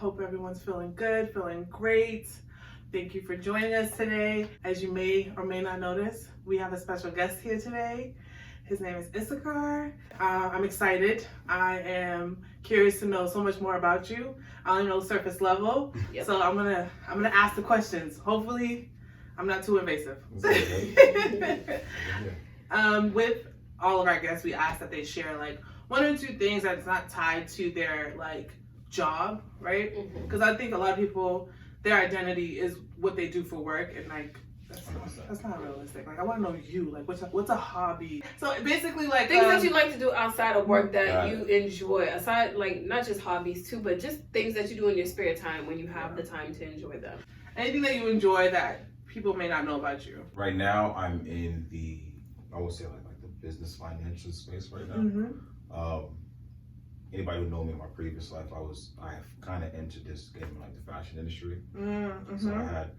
Hope everyone's feeling good, feeling great. Thank you for joining us today. As you may or may not notice, we have a special guest here today. His name is Issacar. I'm excited. I am curious to know so much more about you. I only know surface level, so I'm gonna ask the questions. Hopefully, I'm not too invasive. With all of our guests, we ask that they share like one or two things that's not tied to their like job, right? Because I think a lot of people, their identity is what they do for work, and like that's not realistic. Like I want to know you, like what's a hobby? So basically, like things that you like to do outside of work that you enjoy, aside like not just hobbies too, but just things that you do in your spare time when you have the time to enjoy them. Anything that you enjoy that people may not know about you. Right now, I'm in I would say like the business financial space right now. Anybody who know me in my previous life, I have kind of entered this game like the fashion industry. So I had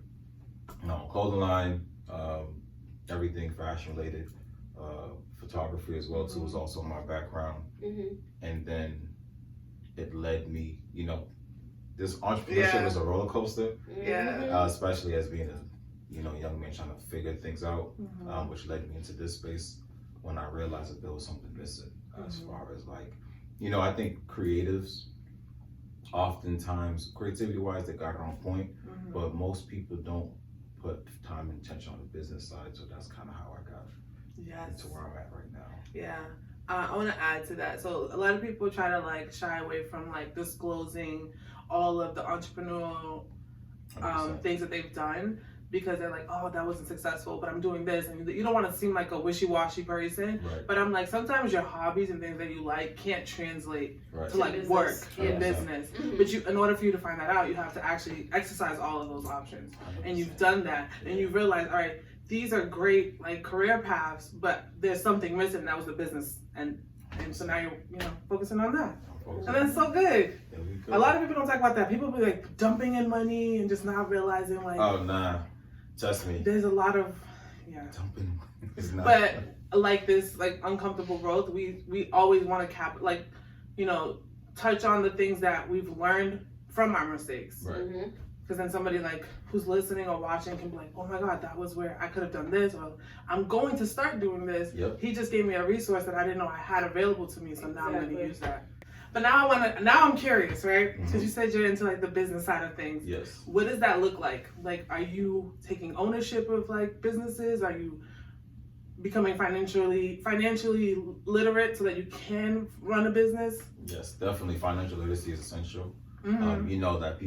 clothing line, everything fashion related, photography as well too was also my background. And then it led me, this entrepreneurship is a roller coaster. Especially as being a young man trying to figure things out, which led me into this space when I realized that there was something missing as far as like, I think creatives, oftentimes, creativity-wise, they got it on point, but most people don't put time and attention on the business side, so that's kind of how I got into where I'm at right now. Yeah. I want to add to that. So a lot of people try to like shy away from like disclosing all of the entrepreneurial things that they've done, because they're like, oh, that wasn't successful, but I'm doing this. And you don't want to seem like a wishy-washy person. Right. But I'm like, sometimes your hobbies and things that you like can't translate to like business, work in business. But in order for you to find that out, you have to actually exercise all of those options. 100%. And you've done that. And you realize, all right, these are great like career paths, but there's something missing, and that was the business. And so now you're focusing on that. And that's so good. A lot of people don't talk about that. People be like dumping in money and just not realizing like, oh nah. Trust me. There's a lot of dumping. But like this like uncomfortable growth, we always want to touch on the things that we've learned from our mistakes. Right. Because then somebody like who's listening or watching can be like, oh my God, that was where I could have done this, or I'm going to start doing this. He just gave me a resource that I didn't know I had available to me, so now I'm going to use that. But now I'm curious, right? Because you said you're into like the business side of things. Yes. What does that look like? Like, are you taking ownership of like businesses? Are you becoming financially literate so that you can run a business? Yes, definitely. Financial literacy is essential. You know that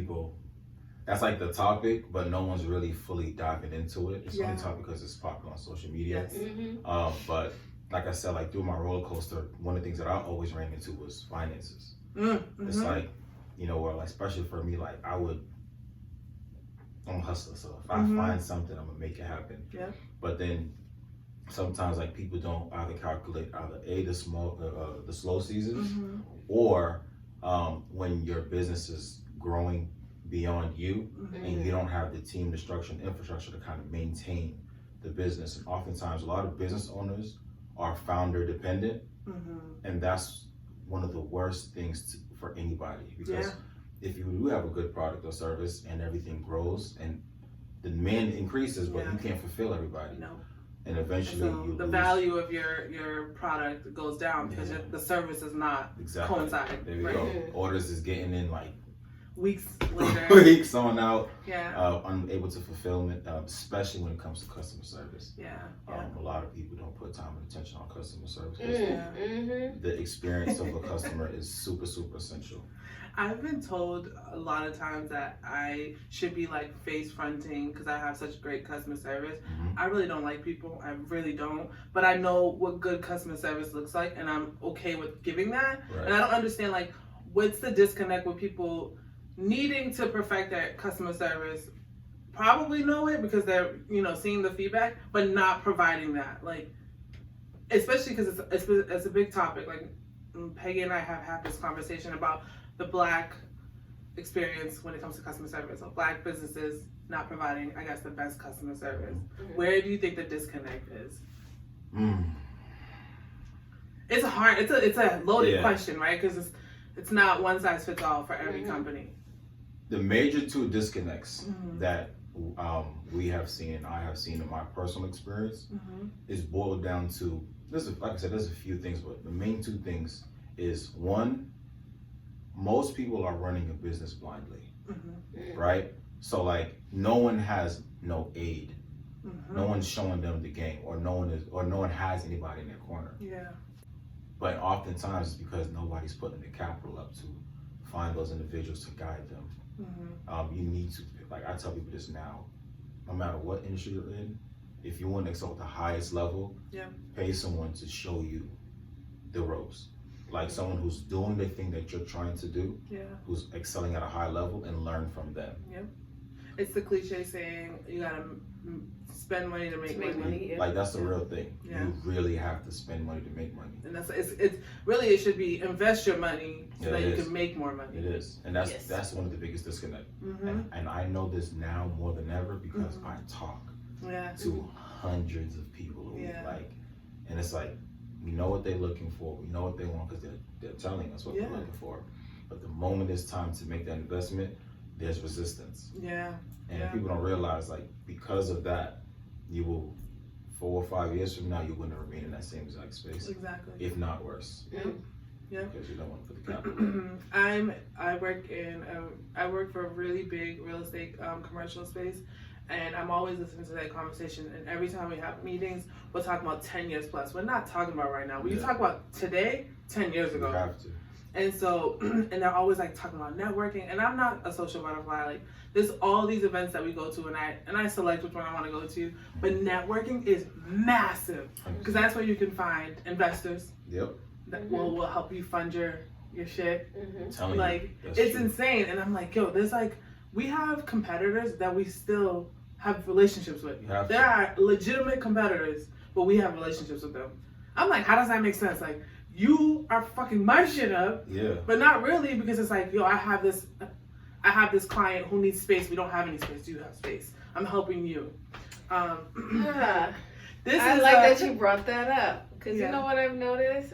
that's like the topic, but no one's really fully diving into it. It's only topic because it's popular on social media. Yes. But like I said, like through my roller coaster, one of the things that I always ran into was finances. It's like, where like, especially for me, like I'm a hustler. So if I find something, I'm gonna make it happen. Yeah. But then sometimes like people don't either calculate the slow seasons, or when your business is growing beyond you and you don't have the team, the structure and infrastructure to kind of maintain the business. And oftentimes a lot of business owners are founder dependent, and that's one of the worst things for anybody, because if you do have a good product or service and everything grows and the demand increases, but you can't fulfill everybody, and eventually the value of your product goes down because the service is not coinciding. There we go. Orders is getting in like weeks later, weeks on out, unable to fulfill it, especially when it comes to customer service. A lot of people don't put time and attention on customer service. The experience of a customer is super, super essential. I've been told a lot of times that I should be like face fronting because I have such great customer service. I really don't like people. I really don't. But I know what good customer service looks like, and I'm okay with giving that. And I don't understand like what's the disconnect with people needing to perfect their customer service, probably know it because they're seeing the feedback, but not providing that, like especially because it's a big topic. Like Peggy and I have had this conversation about the Black experience when it comes to customer service. So Black businesses not providing, I guess, the best customer service. Where do you think the disconnect is? It's a loaded question, right? Because it's not one size fits all for every company. the major two disconnects that we have seen and I have seen in my personal experience is boiled down to, like I said, there's a few things, but the main two things is, one, most people are running a business blindly, right? So like no one has no aid. No one's showing them the game, or no one has anybody in their corner. Yeah. But oftentimes it's because nobody's putting the capital up to find those individuals to guide them. You need to, like I tell people this now, no matter what industry you're in, if you want to excel at the highest level, pay someone to show you the ropes. Like someone who's doing the thing that you're trying to do, who's excelling at a high level, and learn from them. It's the cliche saying, you gotta spend money to make money. Like that's the real thing. You really have to spend money to make money. And that's it's really, it should be invest your money so that you can make more money. It is, and that's one of the biggest disconnects. And I know this now more than ever because I talk to hundreds of people a week. Like, and it's like, we know what they're looking for, we know what they want because they're telling us what they're looking for. But the moment it's time to make that investment, there's resistance. And people don't realize, like, because of that, you will, 4 or 5 years from now, you're going to remain in that same exact space. Exactly. If not worse. Because you don't want to put the capital in. I work for a really big real estate commercial space, and I'm always listening to that conversation. And every time we have meetings, we'll talk about 10 years plus. We're not talking about right now. We talk about today, 10 years ago. You have to. And so, and they're always like talking about networking, and I'm not a social butterfly. Like, there's all these events that we go to, and I select which one I want to go to. But networking is massive because that's where you can find investors. That will help you fund your shit. Like, it's true. Insane. And I'm like, yo, there's like, we have competitors that we still have relationships with. There are legitimate competitors, but we have relationships with them. I'm like, how does that make sense? Like, you are fucking my shit up, but not really, because it's like, yo, I have this client who needs space. We don't have any space. Do you have space? I'm helping you. I like that you brought that up, because you know what I've noticed?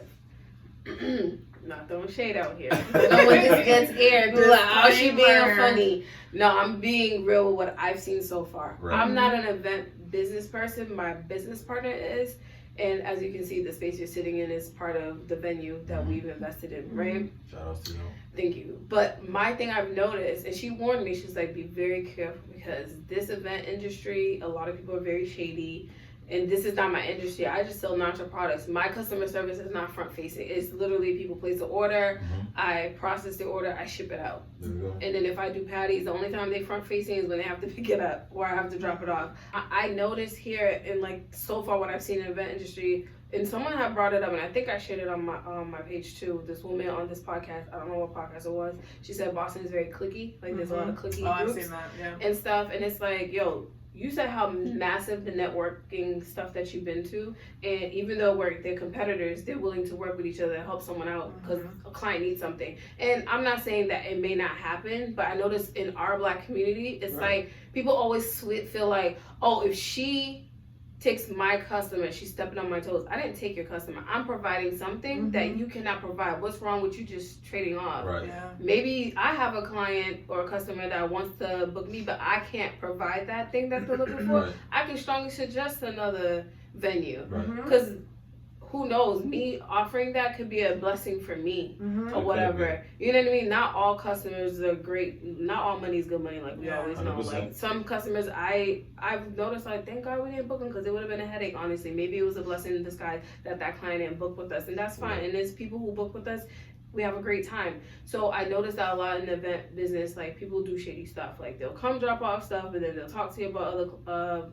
Not throwing shade out here. You know when this gets aired, like, oh, she being funny. No, I'm being real with what I've seen so far. I'm not an event business person. My business partner is. And as you can see, the space you're sitting in is part of the venue that we've invested in, right? Shout out to you. Thank you. But my thing I've noticed, and she warned me, she's like, be very careful because this event industry, a lot of people are very shady. And this is not my industry. I just sell natural products. My customer service is not front facing. It's literally people place an order, I process the order, I ship it out. There you go. And then if I do patties, the only time they front facing is when they have to pick it up or I have to drop it off. I noticed here, and like so far what I've seen in the event industry, and someone had brought it up, and I think I shared it on my page too. This woman on this podcast, I don't know what podcast it was. She said Boston is very cliquey. Like there's a lot of cliquey groups I've seen that, and stuff. And it's like, yo, you said how massive the networking stuff that you've been to, and even though they're competitors, they're willing to work with each other and help someone out because a client needs something. And I'm not saying that it may not happen, but I noticed in our Black community, it's like people always feel like, oh, if she takes my customer, she's stepping on my toes. I didn't take your customer. I'm providing something that you cannot provide. What's wrong with you just trading off? Maybe I have a client or a customer that wants to book me, but I can't provide that thing that they're looking for. I can strongly suggest another venue because who knows, me offering that could be a blessing for me or whatever. You know what I mean? Not all customers are great. Not all money is good money, like we always know. 100%. Like some customers, I've noticed, like, thank God we didn't book them because it would have been a headache, honestly. Maybe it was a blessing in disguise that client didn't book with us, and that's fine. And there's people who book with us, we have a great time. So I noticed that a lot in the event business, like people do shady stuff. Like they'll come drop off stuff and then they'll talk to you about other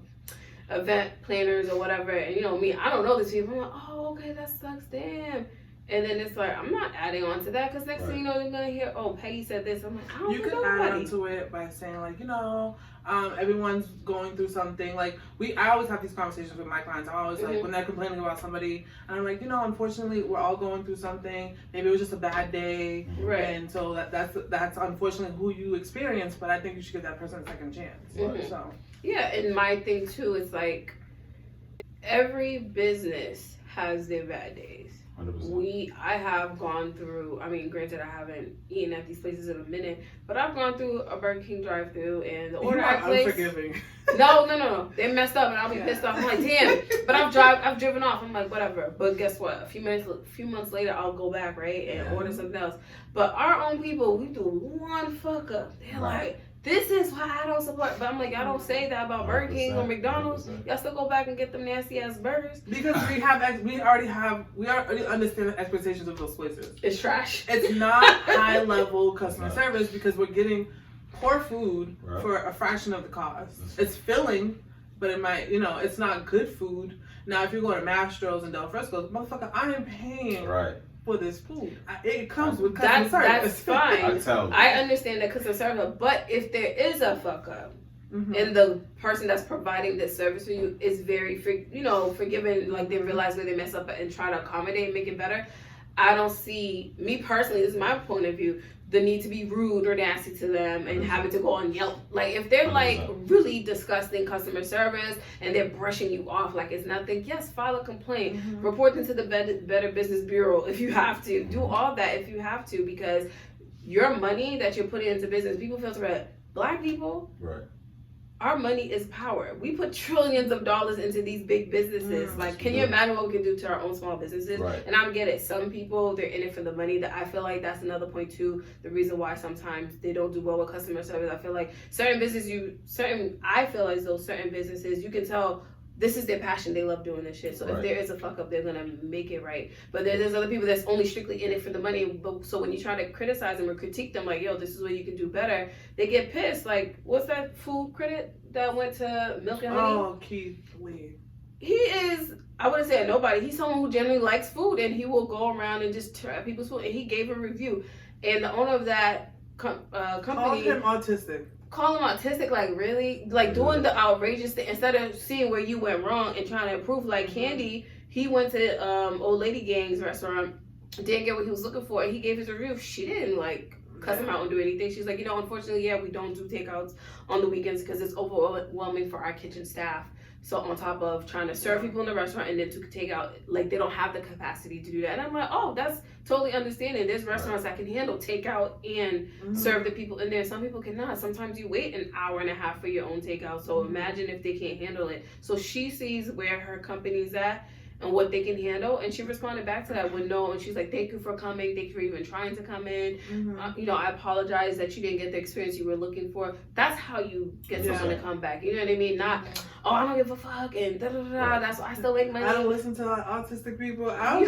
event planners or whatever, and you know me, I don't know these people. I'm like, oh, okay, that sucks, damn. And then it's like, I'm not adding on to that because next thing you know, they're gonna hear, oh, Peggy said this. I'm like, I don't know. You can add on to it by saying, like, you know, everyone's going through something. Like, I always have these conversations with my clients. I always like when they're complaining about somebody, and I'm like, you know, unfortunately, we're all going through something. Maybe it was just a bad day, and so that's unfortunately who you experienced. But I think you should give that person a second chance. So. Yeah, and my thing too is like every business has their bad days. 100%. I have gone through, I mean, granted, I haven't eaten at these places in a minute, but I've gone through a Burger King drive-thru and the order You I are placed. unforgiving. No. They messed up and I'll be pissed off. I'm like, damn. But I've driven off. I'm like, whatever. But guess what? A few months later, I'll go back, right, and order something else. But our own people, we do one fuck up. They're like, this is why I don't support. But I'm like, y'all don't say that about Burger King or McDonald's. 100%. Y'all still go back and get them nasty ass burgers. Because we already understand the expectations of those places. It's trash. It's not high level customer service because we're getting poor food for a fraction of the cost. It's filling, but it might, it's not good food. Now, if you're going to Mastro's and Del Fresco's, motherfucker, I am paying for this food. It comes with customer service. That's fine. I understand that customer service, but if there is a fuck up, and the person that's providing this service for you is very, forgiving, like they realize where they mess up and try to accommodate and make it better, I don't see, me personally, this is my point of view, the need to be rude or nasty to them and having to go on Yelp. Like, if they're like really disgusting customer service and they're brushing you off like it's nothing, yes, file a complaint. Report them to the Better Business Bureau if you have to. Do all that if you have to, because your money that you're putting into business, people feel threat. Black people, our money is power. We put trillions of dollars into these big businesses. Like, can you imagine what we can do to our own small businesses? And I get it. Some people, they're in it for the money. That I feel like that's another point too. The reason why sometimes they don't do well with customer service. I feel like I feel as though certain businesses, you can tell this is their passion. They love doing this shit. So if there is a fuck up, they're gonna make it right. But there's other people that's only strictly in it for the money. But so when you try to criticize them or critique them, like, yo, this is what you can do better, they get pissed. Like, what's that food critic that went to Milk and Honey? Oh, Keith Lee. He is, I wouldn't say a nobody. He's someone who generally likes food, and he will go around and just try people's food. And he gave a review, and the owner of that company called him autistic. Call him autistic, like, really? Like, doing the outrageous thing, instead of seeing where you went wrong and trying to improve. Like, Candy, he went to Old Lady Gang's restaurant, didn't get what he was looking for, and he gave his review. She didn't, like, cuss him out and do anything. She's like, unfortunately, we don't do takeouts on the weekends because it's overwhelming for our kitchen staff. So on top of trying to serve people in the restaurant and then to take out, like, they don't have the capacity to do that. And I'm like, oh, that's totally understanding. There's restaurants that can handle takeout and serve the people in there. Some people cannot. Sometimes you wait an hour and a half for your own takeout. So imagine if they can't handle it. So she sees where her company's at and what they can handle, and she responded back to that with no, and she's like, thank you for coming, thank you for even trying to come in. I apologize that you didn't get the experience you were looking for. That's how you get someone to come back, you know what I mean? Not, oh, I don't give a fuck, and that's why I still make money. I don't listen to autistic people. I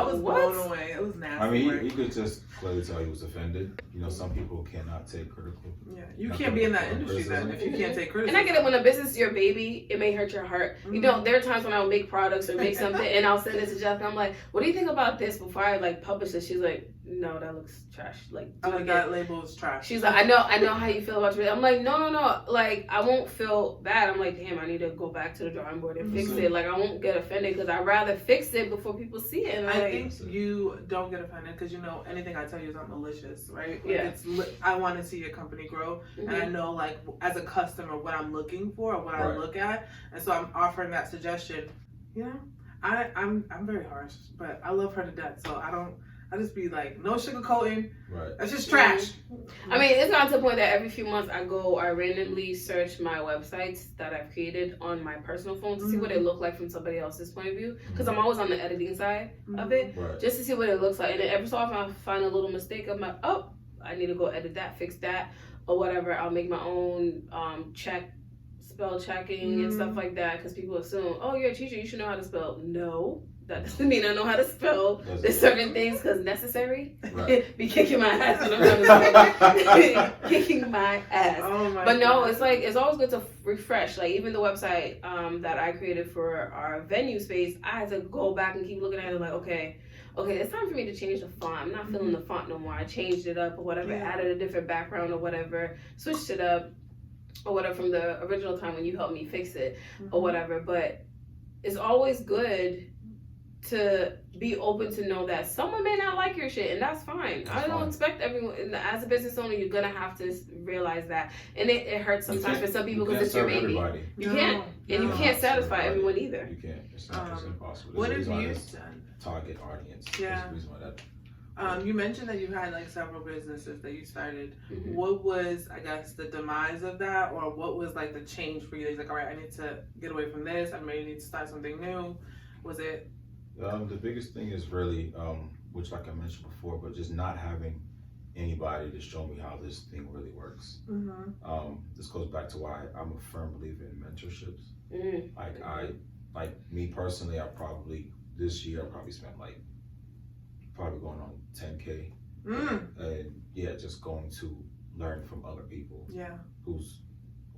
was blown away. It was nasty. I mean, he could just clearly tell he was offended. Some people cannot take critical. Yeah, you can't be in that industry then if you can't take criticism. And I get it, when a business is your baby, it may hurt your heart. There are times when I'll make products or make something and I'll send it to Jeff and I'm like, what do you think about this before I like publish it? She's like, no, that looks trash. Like, that label is trash. She's like, I know how you feel about your. I'm like, no. Like, I won't feel bad. I'm like, damn, I need to go back to the drawing board and fix it. Like, I won't get offended because I'd rather fix it before people see it. And I think you don't get offended because anything I tell you is not malicious, right? Like, I want to see your company grow, and I know, like, as a customer, what I'm looking for, or what I look at, and so I'm offering that suggestion. I'm very harsh, but I love her to death, so I just be like, no sugarcoating. That's just trash. I mean, it's gotten to the point that every few months I randomly search my websites that I've created on my personal phone to see what it looked like from somebody else's point of view. Because I'm always on the editing side of it, just to see what it looks like. And then every so often I find a little mistake. I'm like, oh, I need to go edit that, fix that, or whatever. I'll make my own spell checking and stuff like that, because people assume, oh, you're a teacher, you should know how to spell. No, that doesn't mean I know how to spell. There's certain things because necessary. Be kicking my ass when I'm trying to kicking my ass. But no, it's like, it's always good to refresh. Like, even the website that I created for our venue space, I had to go back and keep looking at it like, okay, it's time for me to change the font. I'm not feeling the font no more. I changed it up or whatever, added a different background or whatever, switched it up or whatever from the original time when you helped me fix it or whatever. But it's always good to be open to know that someone may not like your shit, and that's fine. I don't expect everyone. As a business owner, you're gonna have to realize that, and it hurts sometimes for some people because it's your baby. You can't, and you can't satisfy everyone either. You can't. It's not just impossible. What have you done? Target audience. Yeah. There's a reason why that. You mentioned that you had like several businesses that you started. Mm-hmm. What was, I guess, the demise of that, or what was like the change for you? It's like, all right, I need to get away from this. I may need to start something new. Was it? The biggest thing is really, which like I mentioned before, but just not having anybody to show me how this thing really works. Mm-hmm. This goes back to why I'm a firm believer in mentorships. Mm-hmm. Like me personally, this year I probably spent like probably going on 10K. And yeah, just going to learn from other people. Yeah. Who's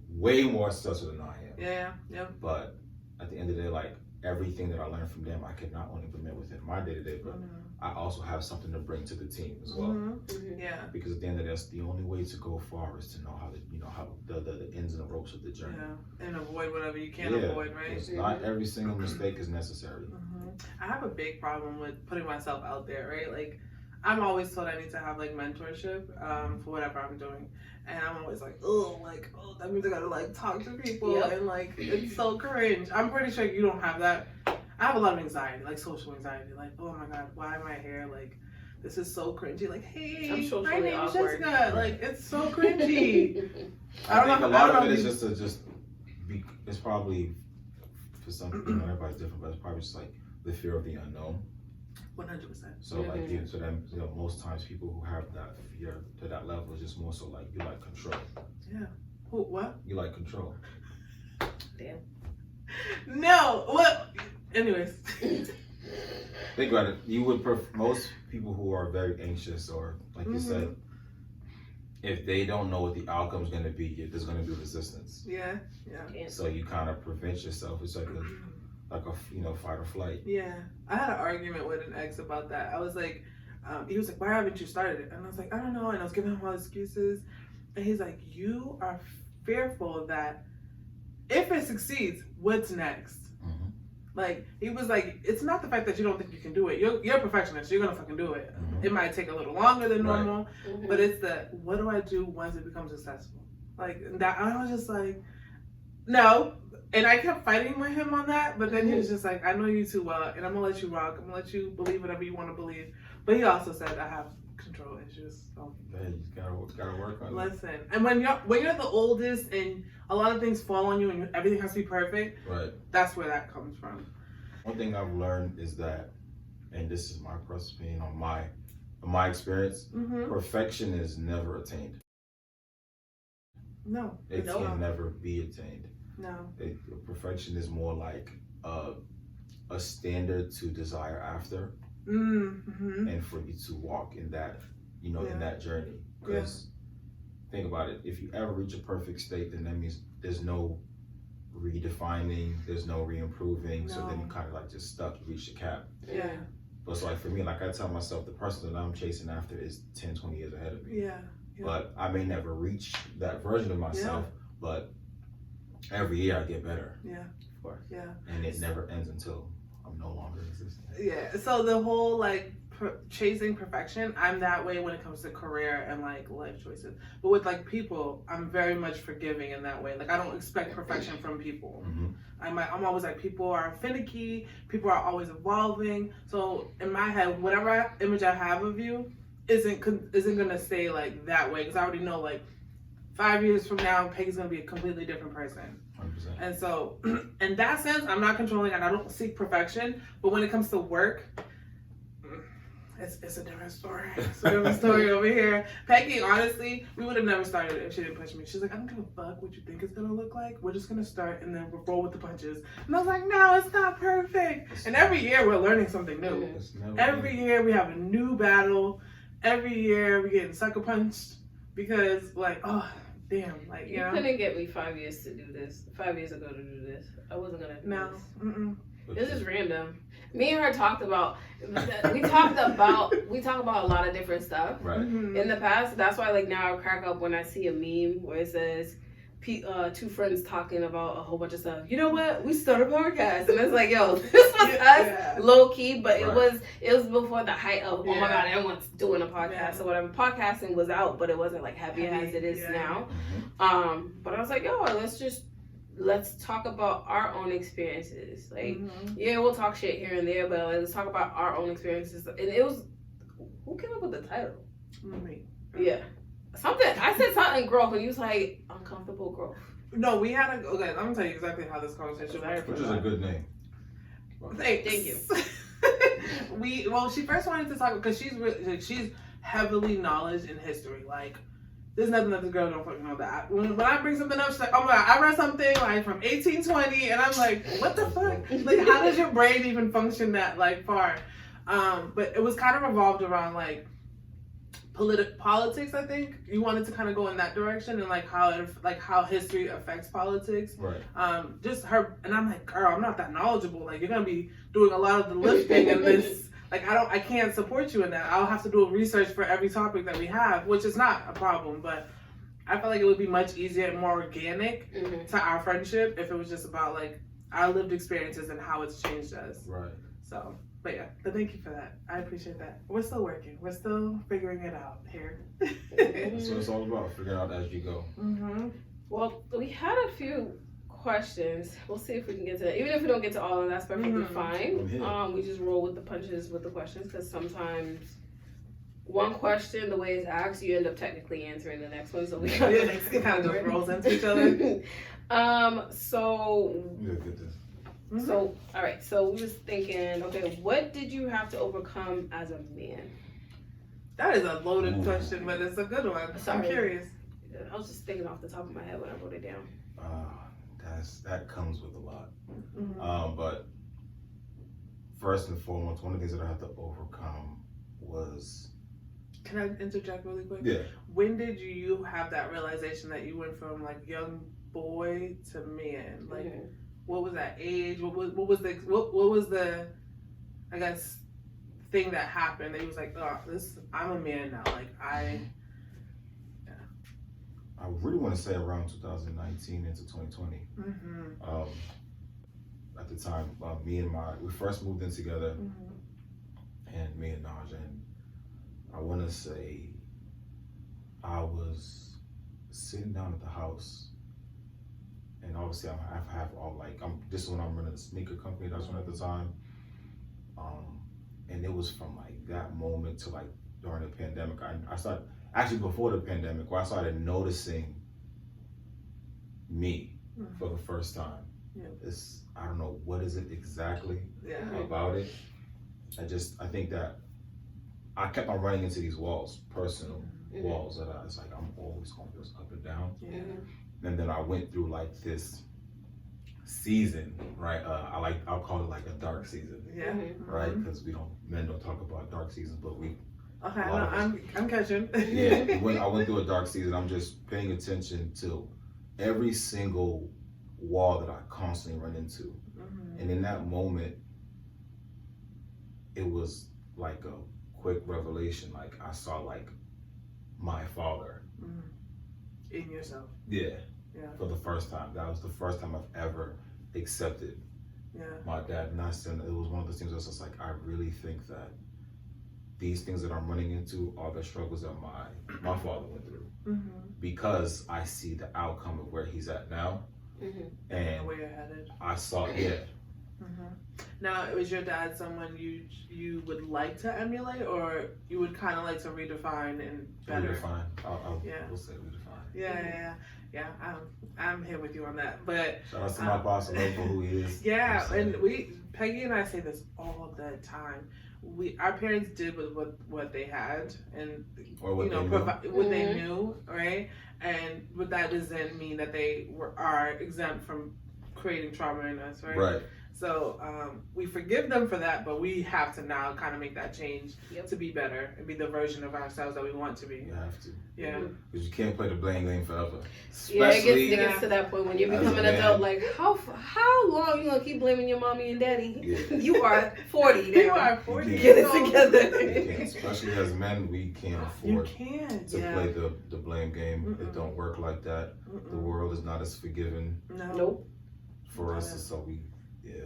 way more successful than I am. Yeah. Yep. But at the end of the day, like everything that I learned from them, I could not only implement within my day to day, but I also have something to bring to the team as well. Mm-hmm. Yeah. Because at the end of this, the only way to go far is to know how how the ins and the ropes of the journey. Yeah. And avoid whatever you can avoid, right? Not every single mistake is necessary. I have a big problem with putting myself out there, right? Like, I'm always told I need to have like mentorship for whatever I'm doing, and I'm always like, oh, that means I gotta like talk to people, and like it's so cringe. I'm pretty sure you don't have that. I have a lot of anxiety, like social anxiety, like, oh my god, why am I here? Like, this is so cringy. Like, hey, my name's Jessica. Like, it's so cringy. I think a lot of it is it's probably for some people, everybody's different, but it's probably just like the fear of the unknown. 100%. So like, so then, most times people who have that fear to that level is just more so like, you like control. Yeah. What? You like control. Damn. No. What? Anyways. Think about it. You would most people who are very anxious, or like you said, if they don't know what the outcome is going to be, there's going to be resistance. Yeah. So you kind of prevent yourself. It's like a fight or flight. Yeah. I had an argument with an ex about that. I was like, he was like, why haven't you started it? And I was like, I don't know. And I was giving him all excuses. And he's like, you are fearful that if it succeeds, what's next? Like, he was like, it's not the fact that you don't think you can do it. You're a perfectionist. You're going to fucking do it. It might take a little longer than normal, but it's what do I do once it becomes successful? Like, that, I was just like, no. And I kept fighting with him on that, but then he was just like, I know you too well, and I'm going to let you rock. I'm going to let you believe whatever you want to believe. But he also said I have control issues. So. Yeah, you gotta work on it. Listen, and when you're the oldest and a lot of things fall on you and everything has to be perfect, that's where that comes from. One thing I've learned is that, and this is my personal opinion on my experience, perfection is never attained. No. It can never be attained. No. Perfection is more like a standard to desire after, and for you to walk in that, in that journey. Because think about it, if you ever reach a perfect state, then that means there's no redefining, there's no re-improving. So then you kind of like just stuck, you reach the cap. Yeah. But so like for me, like I tell myself, the person that I'm chasing after is 10, 20 years ahead of me. Yeah. But I may never reach that version of myself, but every year I get better. Yeah. Of course. Yeah. And it never ends until I'm no longer existing. Yeah. So the whole like chasing perfection, I'm that way when it comes to career and like life choices. But with like people, I'm very much forgiving in that way. Like I don't expect perfection from people. I'm always like, people are finicky, people are always evolving. So in my head, whatever image I have of you isn't gonna stay like that way, because I already know like 5 years from now, Peggy's gonna be a completely different person. 100%. And so, in that sense, I'm not controlling and I don't seek perfection. But when it comes to work, it's a different story. It's a different story over here. Peggy, honestly, we would have never started if she didn't push me. She's like, I don't give a fuck what you think it's gonna look like. We're just gonna start and then we'll roll with the punches. And I was like, no, it's not perfect. And every year we're learning something new. Every year we have a new battle. Every year we getting sucker punched because like, oh damn, like you couldn't get me 5 years to do this. 5 years ago to do this. I wasn't gonna do this. This is random. Me and her talked about we talk about a lot of different stuff in the past. That's why like now I crack up when I see a meme where it says two friends talking about a whole bunch of stuff. You know what? We started a podcast, and it's like, yo, this was us, low key, but it was before the height of oh my god, everyone's doing a podcast or whatever. Podcasting was out, but it wasn't like heavy as it is now. But I was like, yo, let's talk about our own experiences. Like, yeah, we'll talk shit here and there, but let's talk about our own experiences. And it was, who came up with the title? Me. Yeah. I said something growth, and he was like, uncomfortable growth. No, we had okay, I'm gonna tell you exactly how this conversation went. Which is a good name. Thank you. She first wanted to talk because she's heavily knowledge in history. Like, there's nothing that this girl don't fucking know that. When I bring something up, she's like, oh my god, I read something like from 1820, and I'm like, what the fuck? Like, how does your brain even function that like far? But it was kind of revolved around like politics. I think you wanted to kind of go in that direction and like how history affects politics. Right. Just her, and I'm like, girl, I'm not that knowledgeable. Like, you're gonna be doing a lot of the lifting and this. Like, I can't support you in that. I'll have to do a research for every topic that we have, which is not a problem. But I feel like it would be much easier and more organic to our friendship if it was just about like our lived experiences and how it's changed us. Right. So. But yeah, but thank you for that. I appreciate that. We're still working. We're still figuring it out here. That's what it's all about, figuring out as you go. Well, we had a few questions. We'll see if we can get to that. Even if we don't get to all of them, that's perfectly fine. We just roll with the punches with the questions, because sometimes one question, the way it's asked, you end up technically answering the next one. So we kind of just rolls into each other. So. Yeah, get this. So, all right. So we was thinking, okay, what did you have to overcome as a man? That is a loaded question, but it's a good one. Sorry. I'm curious. I was just thinking off the top of my head when I wrote it down. That comes with a lot. But first and foremost, one of the things that I had to overcome was. Can I interject really quick? Yeah. When did you have that realization that you went from like young boy to man? Like. What was that age? What was the I guess thing that happened that he was like, oh, I'm a man now. Like I really want to say around 2019 into 2020. At the time, we first moved in together, and me and Naj, and I want to say I was sitting down at the house. And obviously, this is when I'm running a sneaker company. That's when at the time, and it was from like that moment to like during the pandemic. I started actually before the pandemic, where I started noticing me for the first time. I don't know what is it exactly about it. I think that I kept on running into these walls, personal walls that it's like I'm always going to go up and down. And then I went through like this season, right? I'll call it like a dark season, right? Because men don't talk about dark seasons, but we. Okay, I'm catching. Yeah, I went through a dark season. I'm just paying attention to every single wall that I constantly run into, and in that moment, it was like a quick revelation. Like I saw like my father in yourself. Yeah. For the first time. That was the first time I've ever accepted my dad. And it was one of those things that was just like, I really think that these things that I'm running into are the struggles that my father went through. Because I see the outcome of where he's at now. And where you're headed. I saw Now, was your dad someone you would like to emulate, or you would kind of like to redefine and better? Redefine. We'll say redefine. Yeah, I'm here with you on that. But shout out to my boss. I love who he is. Yeah, and Peggy and I say this all the time. Our parents did with what they had, and what they knew, right? And but that doesn't mean that they are exempt from creating trauma in us, right? Right. So we forgive them for that, but we have to now kind of make that change to be better and be the version of ourselves that we want to be. You have to. Yeah. Because you can't play the blame game forever. Yeah, it gets to that point when you become an adult. Like, how long you gonna keep blaming your mommy and daddy? Yeah. You are 40 now. You are 40. Get it together. You can't, especially as men, we can't afford to play the blame game. It don't work like that. The world is not as forgiving. Nope. For us, so we.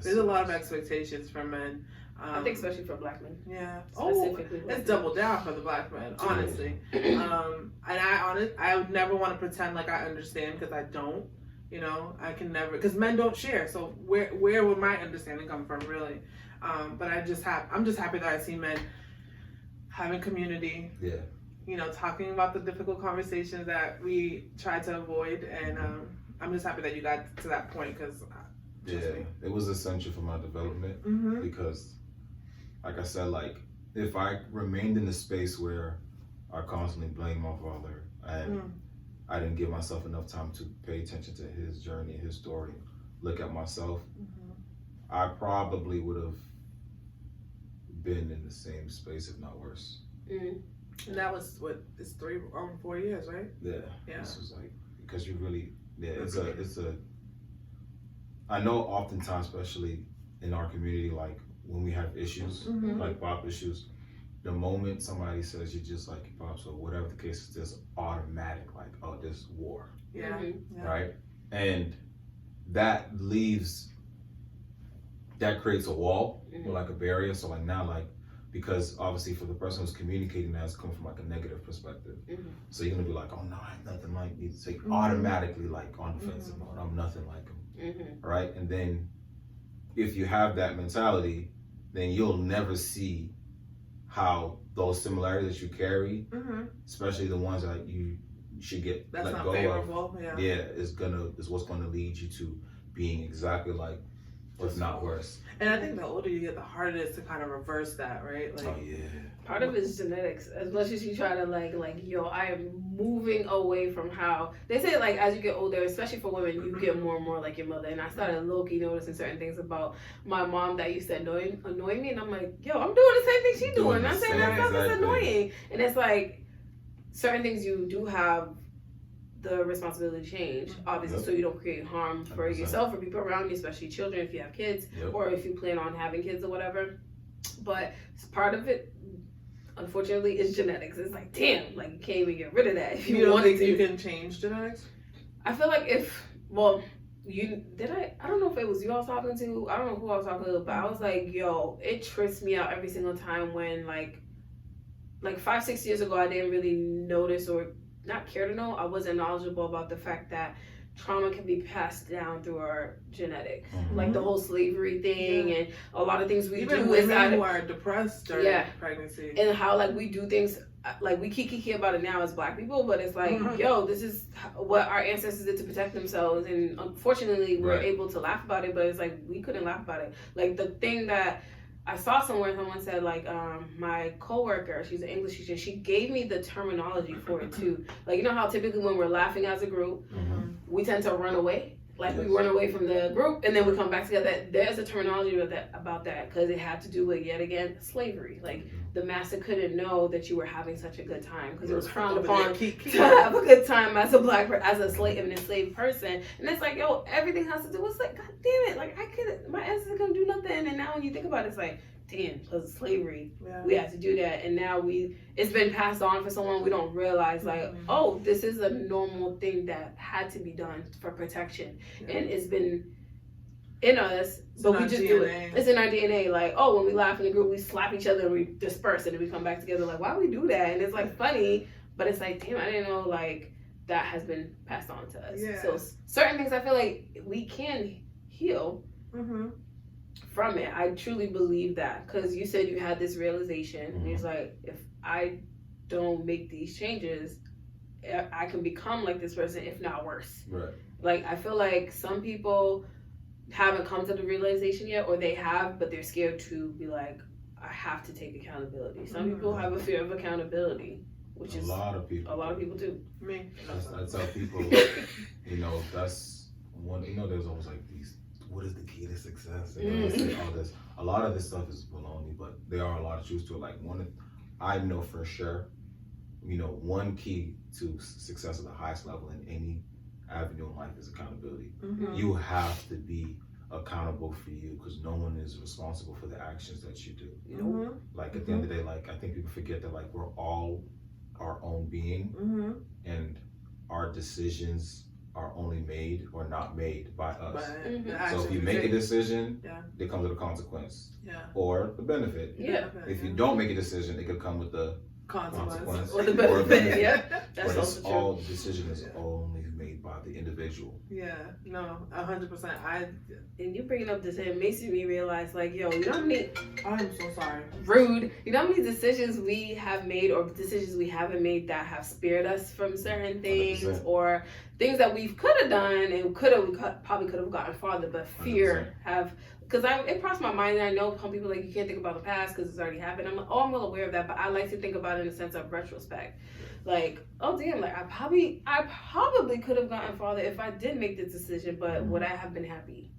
There's a lot of expectations for men. I think especially for black men. Yeah. Specifically. It's double down for the black men, honestly. And I would never want to pretend like I understand because I don't. You know, I can never, because men don't share. So where would my understanding come from, really? But I'm just happy that I see men having community. Yeah. You know, talking about the difficult conversations that we try to avoid, and I'm just happy that you got to that point because. It was essential for my development because, like I said, like if I remained in a space where I constantly blame my father and I didn't give myself enough time to pay attention to his journey, his story, look at myself, I probably would have been in the same space, if not worse. And that was what, it's 3 or 4 years, right? Yeah. This was like, because you really, it's a. I know oftentimes, especially in our community, like when we have issues, like pop issues, the moment somebody says you just like your pops or whatever the case is, just automatic, like, oh, this war. Yeah. Right? And that creates a wall or like a barrier. So like now, like, because obviously for the person who's communicating that, it's coming from like a negative perspective. So you're gonna be like, oh no, I ain't nothing like me. It's like automatically like on defensive mode. I'm nothing like him. Right? And then if you have that mentality, then you'll never see how those similarities you carry, especially the ones that you should get let go favorable, of, is what's gonna lead you to being exactly like, or if not worse. And I think the older you get, the harder it is to kind of reverse that, right? Like, part of it is genetics. As much as you try to like, yo, I am moving away from how they say, like, as you get older, especially for women, you get more and more like your mother. And I started low-key noticing certain things about my mom that used to annoy me, and I'm like, yo, I'm doing the same thing she's doing. I'm saying that stuff is annoying, and it's like certain things you do have the responsibility to change, obviously, so you don't create harm for 100%. Yourself or people around you, especially children if you have kids, or if you plan on having kids or whatever. But part of it, unfortunately, is genetics. It's like, damn, like you can't even get rid of that if you don't think to. You can change genetics? I feel like I don't know if it was you I was talking to, I don't know who I was talking to, but I was like, yo, it trips me out every single time when like 5-6 years ago I didn't really notice or not care to know, I wasn't knowledgeable about the fact that trauma can be passed down through our genetic, like the whole slavery thing, and a lot of things we even do women who are depressed during pregnancy, and how like we do things like we kiki about it now as black people, but it's like, yo, this is what our ancestors did to protect themselves, and unfortunately we're able to laugh about it, but it's like we couldn't laugh about it. Like the thing that I saw somewhere, someone said like, my coworker, she's an English teacher, she gave me the terminology for it too. Like, you know how typically when we're laughing as a group, we tend to run away? Like we run away from the group and then we come back together. There's a terminology about that because it had to do with, yet again, slavery. Like the master couldn't know that you were having such a good time because it was frowned upon to have a good time as a as a slave, an enslaved person. And it's like, yo, everything has to do with, like, god damn it, like my ancestors couldn't do nothing. And now when you think about it, it's like, damn, because of slavery, we had to do that, and now it's been passed on for so long, we don't realize like, oh, this is a normal thing that had to be done for protection, and it's been in us, but we just do it. It's in our DNA. Like, oh, when we laugh in the group, we slap each other and we disperse, and then we come back together. Like, why do we do that? And it's like funny, but it's like, damn, I didn't know like that has been passed on to us. So certain things I feel like we can heal. From it. I truly believe that, because you said you had this realization, and it's like, if I don't make these changes, I can become like this person, if not worse. Right. Like, I feel like some people haven't come to the realization yet, or they have, but they're scared to be like, I have to take accountability. Some people have a fear of accountability, which is a lot of people do. Me. I tell people, you know, that's one, you know, there's always like these what is the key to success? And say all this. A lot of this stuff is baloney, but there are a lot of truths to it. Like I know for sure, one key to success at the highest level in any avenue in life is accountability. You have to be accountable for you, because no one is responsible for the actions that you do. Like at the end of the day, like I think people forget that like we're all our own being, and our decisions are only made or not made by us. So if you make a decision, it comes with a consequence, or the benefit. If you don't make a decision, it could come with the consequence or the benefit. That's also true. All decision is only made by the individual. 100%. And you bringing up this, it makes me realize, like, yo, you know how many? I'm so sorry. Rude. You know how many decisions we have made or decisions we haven't made that have spared us from certain things 100%. Or things that we could have done and probably could have gotten farther, but fear 100%. have. Because it crossed my mind, and I know some people like, you can't think about the past because it's already happened. I'm like, I'm well aware of that, but I like to think about it in the sense of retrospect. Like, oh damn, like I probably could have gotten farther if I did make this decision, but would I have been happy?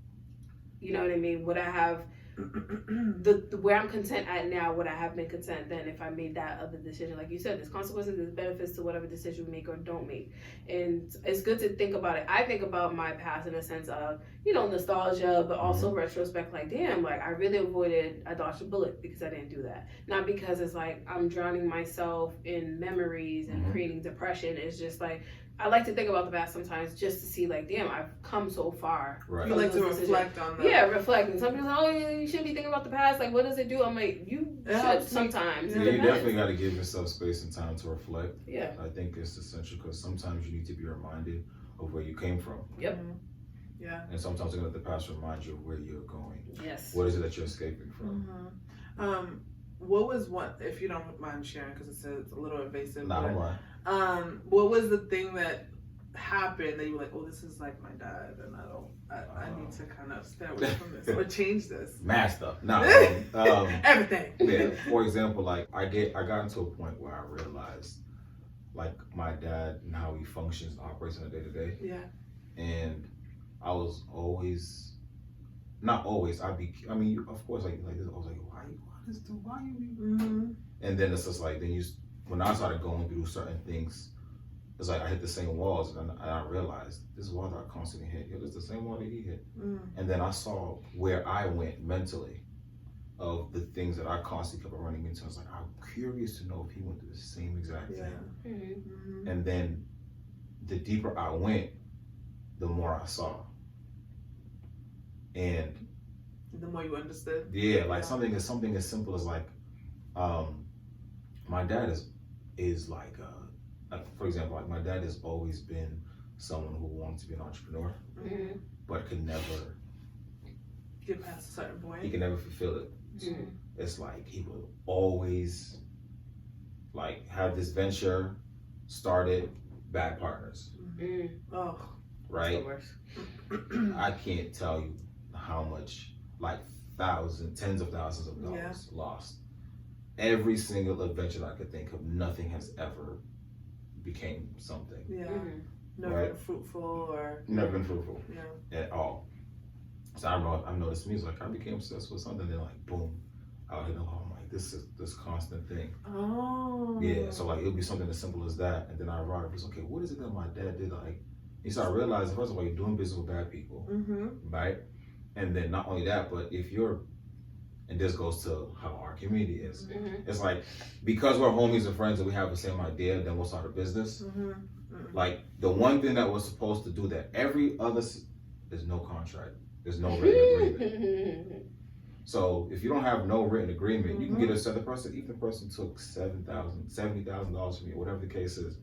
You know what I mean? Would I have the where I'm content at now? Would I have been content then if I made that other decision? Like you said, there's consequences, there's benefits to whatever decision we make or don't make, and it's good to think about it. I think about my past in a sense of nostalgia, but also retrospect. Like, damn, like I dodged a bullet because I didn't do that. Not because it's like I'm drowning myself in memories and creating depression. It's just like I like to think about the past sometimes just to see, like, damn, I've come so far. Right. You like to reflect on that. Yeah, reflecting. Some people say, oh, you shouldn't be thinking about the past. Like, what does it do? I'm like, you should sometimes. Yeah, you definitely got to give yourself space and time to reflect. Yeah. I think it's essential, because sometimes you need to be reminded of where you came from. Yep. Yeah. And sometimes you let the past remind you of where you're going. Yes. What is it that you're escaping from? What was one, if you don't mind sharing, because it's a little invasive. Not a lie. What was the thing that happened that you were like, oh, this is like my dad, and I need to kind of stay away from this or change this? Mad stuff. No. Everything. Yeah. For example, like I got into a point where I realized, like, my dad and how he functions, operates on a day to day. Yeah. And I was always, not always. Of course, like this. I was like, why you? And then it's just like, when I started going through certain things, it's like I hit the same walls, and I realized this is wall that I constantly hit. It's the same wall that he hit. And then I saw where I went mentally, of the things that I constantly kept running into. I was like, I'm curious to know if he went through the same exact thing. And then the deeper I went, the more I saw. And the more you understood. Yeah, like something as simple as like, my dad is like for example, like my dad has always been someone who wanted to be an entrepreneur, but could never get past a certain point. He can never fulfill it. It's like he would always like have this venture, started, bad partners. Oh, right. I can't tell you how much, like tens of thousands of dollars lost. Every single adventure that I could think of, nothing has ever became something. Never been fruitful or never been fruitful at all. So I've noticed me, it's like I became obsessed with something, then like boom, I'll hit I'm like, this is this constant thing. Yeah, so like it'll be something as simple as that, and then I arrive, it's okay, what is it that my dad did? Like, you start realizing, first of all, you're doing business with bad people, right? And then not only that, but if you're, and this goes to how our community is, it's like, because we're homies and friends and we have the same idea, then we'll start a business. Like, the one thing that we're supposed to do that every other, there's no contract, there's no written agreement. So if you don't have no written agreement, you can get a person, even the person took $70,000 from you, whatever the case is,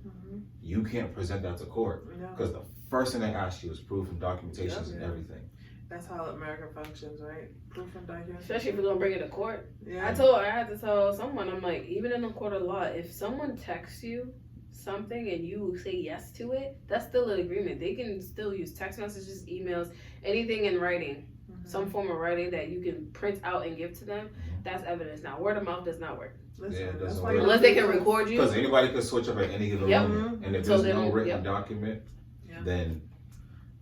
you can't present that to court, because the first thing they ask you is proof and documentations and everything. That's how America functions, right? Proof and documentation. Especially if you're gonna bring it to court. Yeah. I had to tell someone, I'm like, even in the court of law, if someone texts you something and you say yes to it, that's still an agreement. They can still use text messages, emails, anything in writing, some form of writing that you can print out and give to them. That's evidence. Now, word of mouth does not work. Listen, unless they can record you. Because anybody can switch up at any given moment, and if there's no written document, then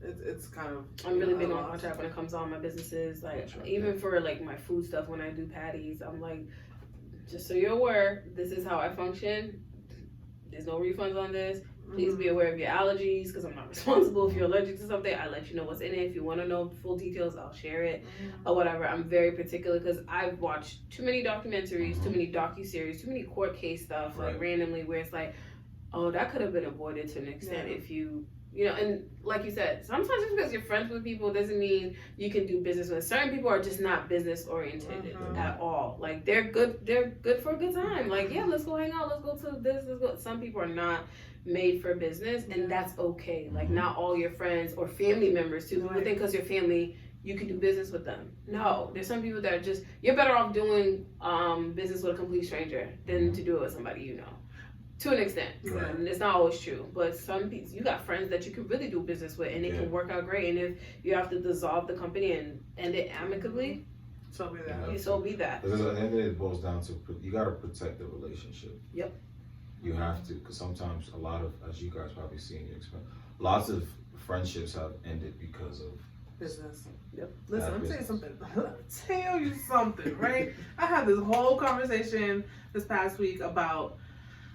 it's kind of. I'm really big on contract when it comes to all my businesses. Like even for like my food stuff, when I do patties, I'm like, just so you're aware, this is how I function. There's no refunds on this. Please be aware of your allergies because I'm not responsible if you're allergic to something. I let you know what's in it. If you want to know full details, I'll share it or whatever. I'm very particular because I've watched too many documentaries, too many docuseries, too many court case stuff like randomly where it's like, oh, that could have been avoided to an extent if you know, and like you said, sometimes just because you're friends with people doesn't mean you can do business with. Certain people are just not business oriented at all. Like they're good for a good time. Like, yeah, let's go hang out, let's go to this, let's go. Some people are not made for business, and that's okay. Like not all your friends or family members too. People think because you're family, you can do business with them. No, there's some people that are just, you're better off doing business with a complete stranger than to do it with somebody you know. To an extent, and it's not always true. But some people, you got friends that you can really do business with, and it can work out great. And if you have to dissolve the company and end it amicably, so be that. So be that. Because at the end of it, it boils down to you got to protect the relationship. Yep. You have to, because sometimes a lot of, as you guys probably see in your experience, lots of friendships have ended because of business. Yep. Listen, let me tell you something. Tell you something, right? I had this whole conversation this past week about.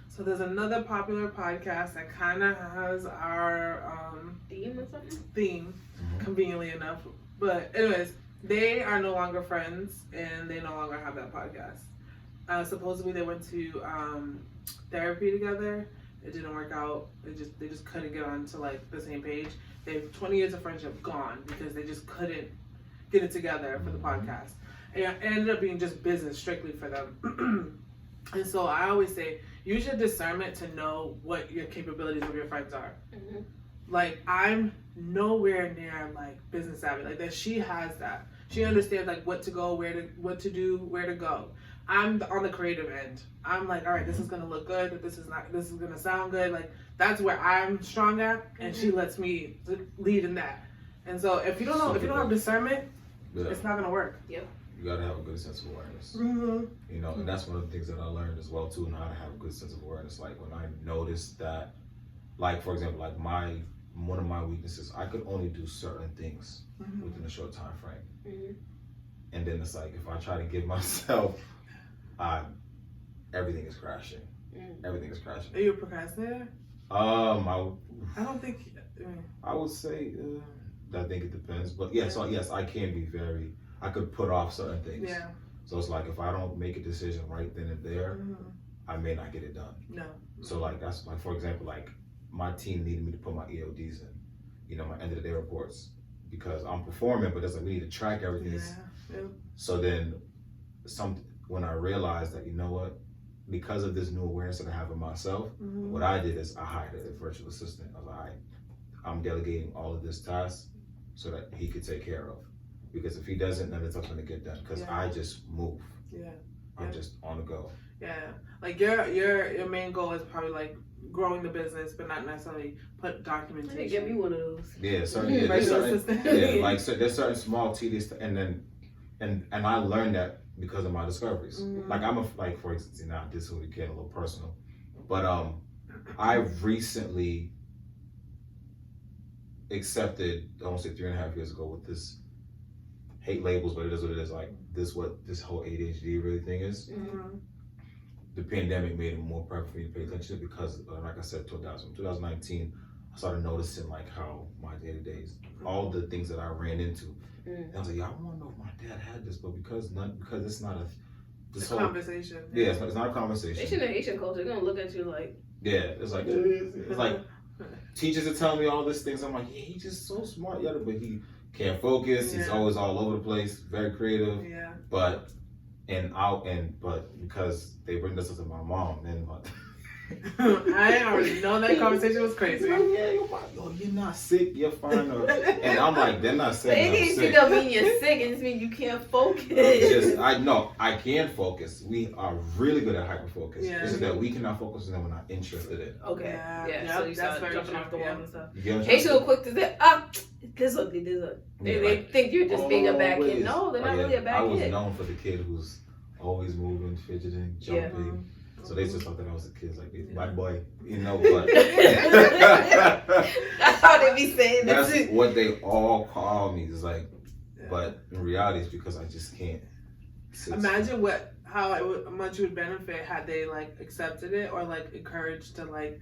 So there's another popular podcast that kind of has our theme or something. Conveniently enough. But anyways, they are no longer friends, and they no longer have that podcast. Supposedly they went to therapy together. It didn't work out. They just couldn't get on to like the same page. They have 20 years of friendship gone because they just couldn't get it together for the podcast. And it ended up being just business strictly for them. And so I always say, use your discernment to know what your capabilities of your friends are. Like I'm nowhere near like business savvy like that. She has that. She understands like what to go, what to do, where to go. I'm on the creative end. I'm like, all right, this is gonna look good. This is gonna sound good. Like that's where I'm strong at, and she lets me lead in that. And so if you don't have discernment, it's not gonna work. Yep. You gotta have a good sense of awareness. You know, and that's one of the things that I learned as well too, and how to have a good sense of awareness. Like when I noticed that, like for example, like one of my weaknesses, I could only do certain things within a short time frame. And then it's like if I try to give myself, everything is crashing. Everything is crashing. Are you a procrastinator? I don't think. I would say I think it depends, but yes, I can be very. I could put off certain things. Yeah. So it's like if I don't make a decision right then and there, I may not get it done. No. So like that's like for example, like my team needed me to put my EODs in, you know, my end of the day reports because I'm performing, but it's like we need to track everything. Yeah. So then when I realized that, you know what, because of this new awareness that I have of myself, what I did is I hired a virtual assistant. I was like, I'm delegating all of this tasks so that he could take care of. Because if he doesn't, then it's not going to get done. Because I just move. I'm just on the go. Yeah, like your main goal is probably like growing the business, but not necessarily put documentation. Give me one of those. Yeah, there's certain small tedious, and I learned that because of my discoveries. Like like for instance, now this will get a little personal, but I recently accepted, I won't say 3.5 years ago, with this. Hate labels, but it is what it is. Like what this whole ADHD really thing is. The pandemic made it more perfect for me to pay attention to because, like I said, 2019, I started noticing like how my day-to-days, all the things that I ran into. And I was like, yeah, I want to know if my dad had this, but because it's not a conversation. Yeah, it's not a conversation. Asian culture, they're gonna look at you like. Yeah, it's like teachers are telling me all these things. I'm like, yeah, he's just so smart, but he can't focus. He's always all over the place. Very creative. Yeah. But because they bring this up to my mom, then what? I already know that conversation was crazy. You're not sick. You're fine. And I'm like, they're not saying I'm sick. It don't mean you're sick. It just means you can't focus. I can focus. We are really good at hyperfocus. Yeah. It's just that we cannot focus on them we're not interested in. Okay. Yeah. So you start jumping off the wall and stuff. They so quick to say, this look. They think you're just being a bad kid. No, they're not really a bad kid. I was known for the kid who's always moving, fidgeting, jumping. So they just thought that I was a kid, like, white boy, you know, but. That's how they be saying That's this. what they all call me. It's like, but in reality, it's because I just can't. Imagine how much you would benefit had they like accepted it or like encouraged to like,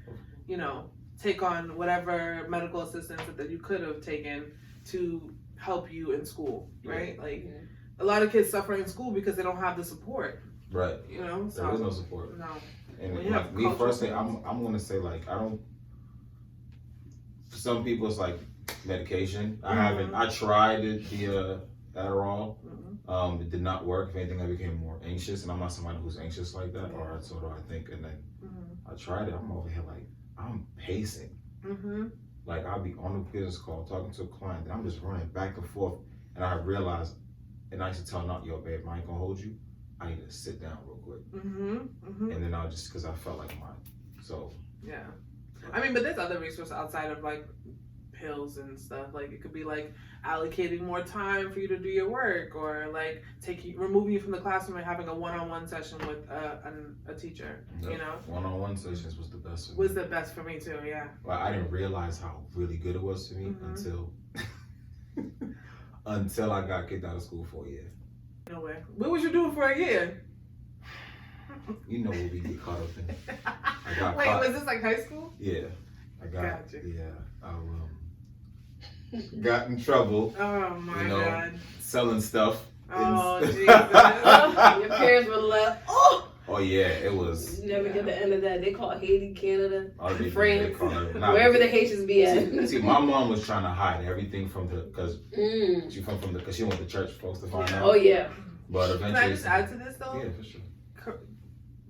take on whatever medical assistance that you could have taken to help you in school, right? Like a lot of kids suffer in school because they don't have the support. Right. So there is no support. No. And like me personally, I'm gonna say like I don't. For some people, it's like medication. I tried it via Adderall. It did not work. If anything, I became more anxious, and I'm not somebody who's anxious like that, or so do I think. And then I tried it. I'm over here like I'm pacing. Like I'll be on a business call talking to a client, and I'm just running back and forth, and I realized, and I used to tell not, yo, babe, I ain't gonna hold you. I need to sit down real quick. And then I'll just because I felt like mine. So yeah. I mean, but there's other resources outside of like pills and stuff. Like it could be like allocating more time for you to do your work, or like removing you from the classroom and having a one-on-one session with a teacher. One-on-one sessions was the best. Was the best for me too. Yeah. Well, I didn't realize how really good it was to me until I got kicked out of school for a year. No way. What was you doing for a year? You know what we get caught up in. Wait, was this like high school? Yeah. I Gotcha. Got in trouble. Oh my God. Selling stuff. Oh Jesus. Your parents were left. Oh yeah, it was. You never get the end of that. They call Haiti, Canada, France, Nah, wherever the Haitians be at. See, my mom was trying to hide everything from because she because she went to church for folks to find out. Oh yeah. But eventually. Can I just add to this though? Yeah, for sure.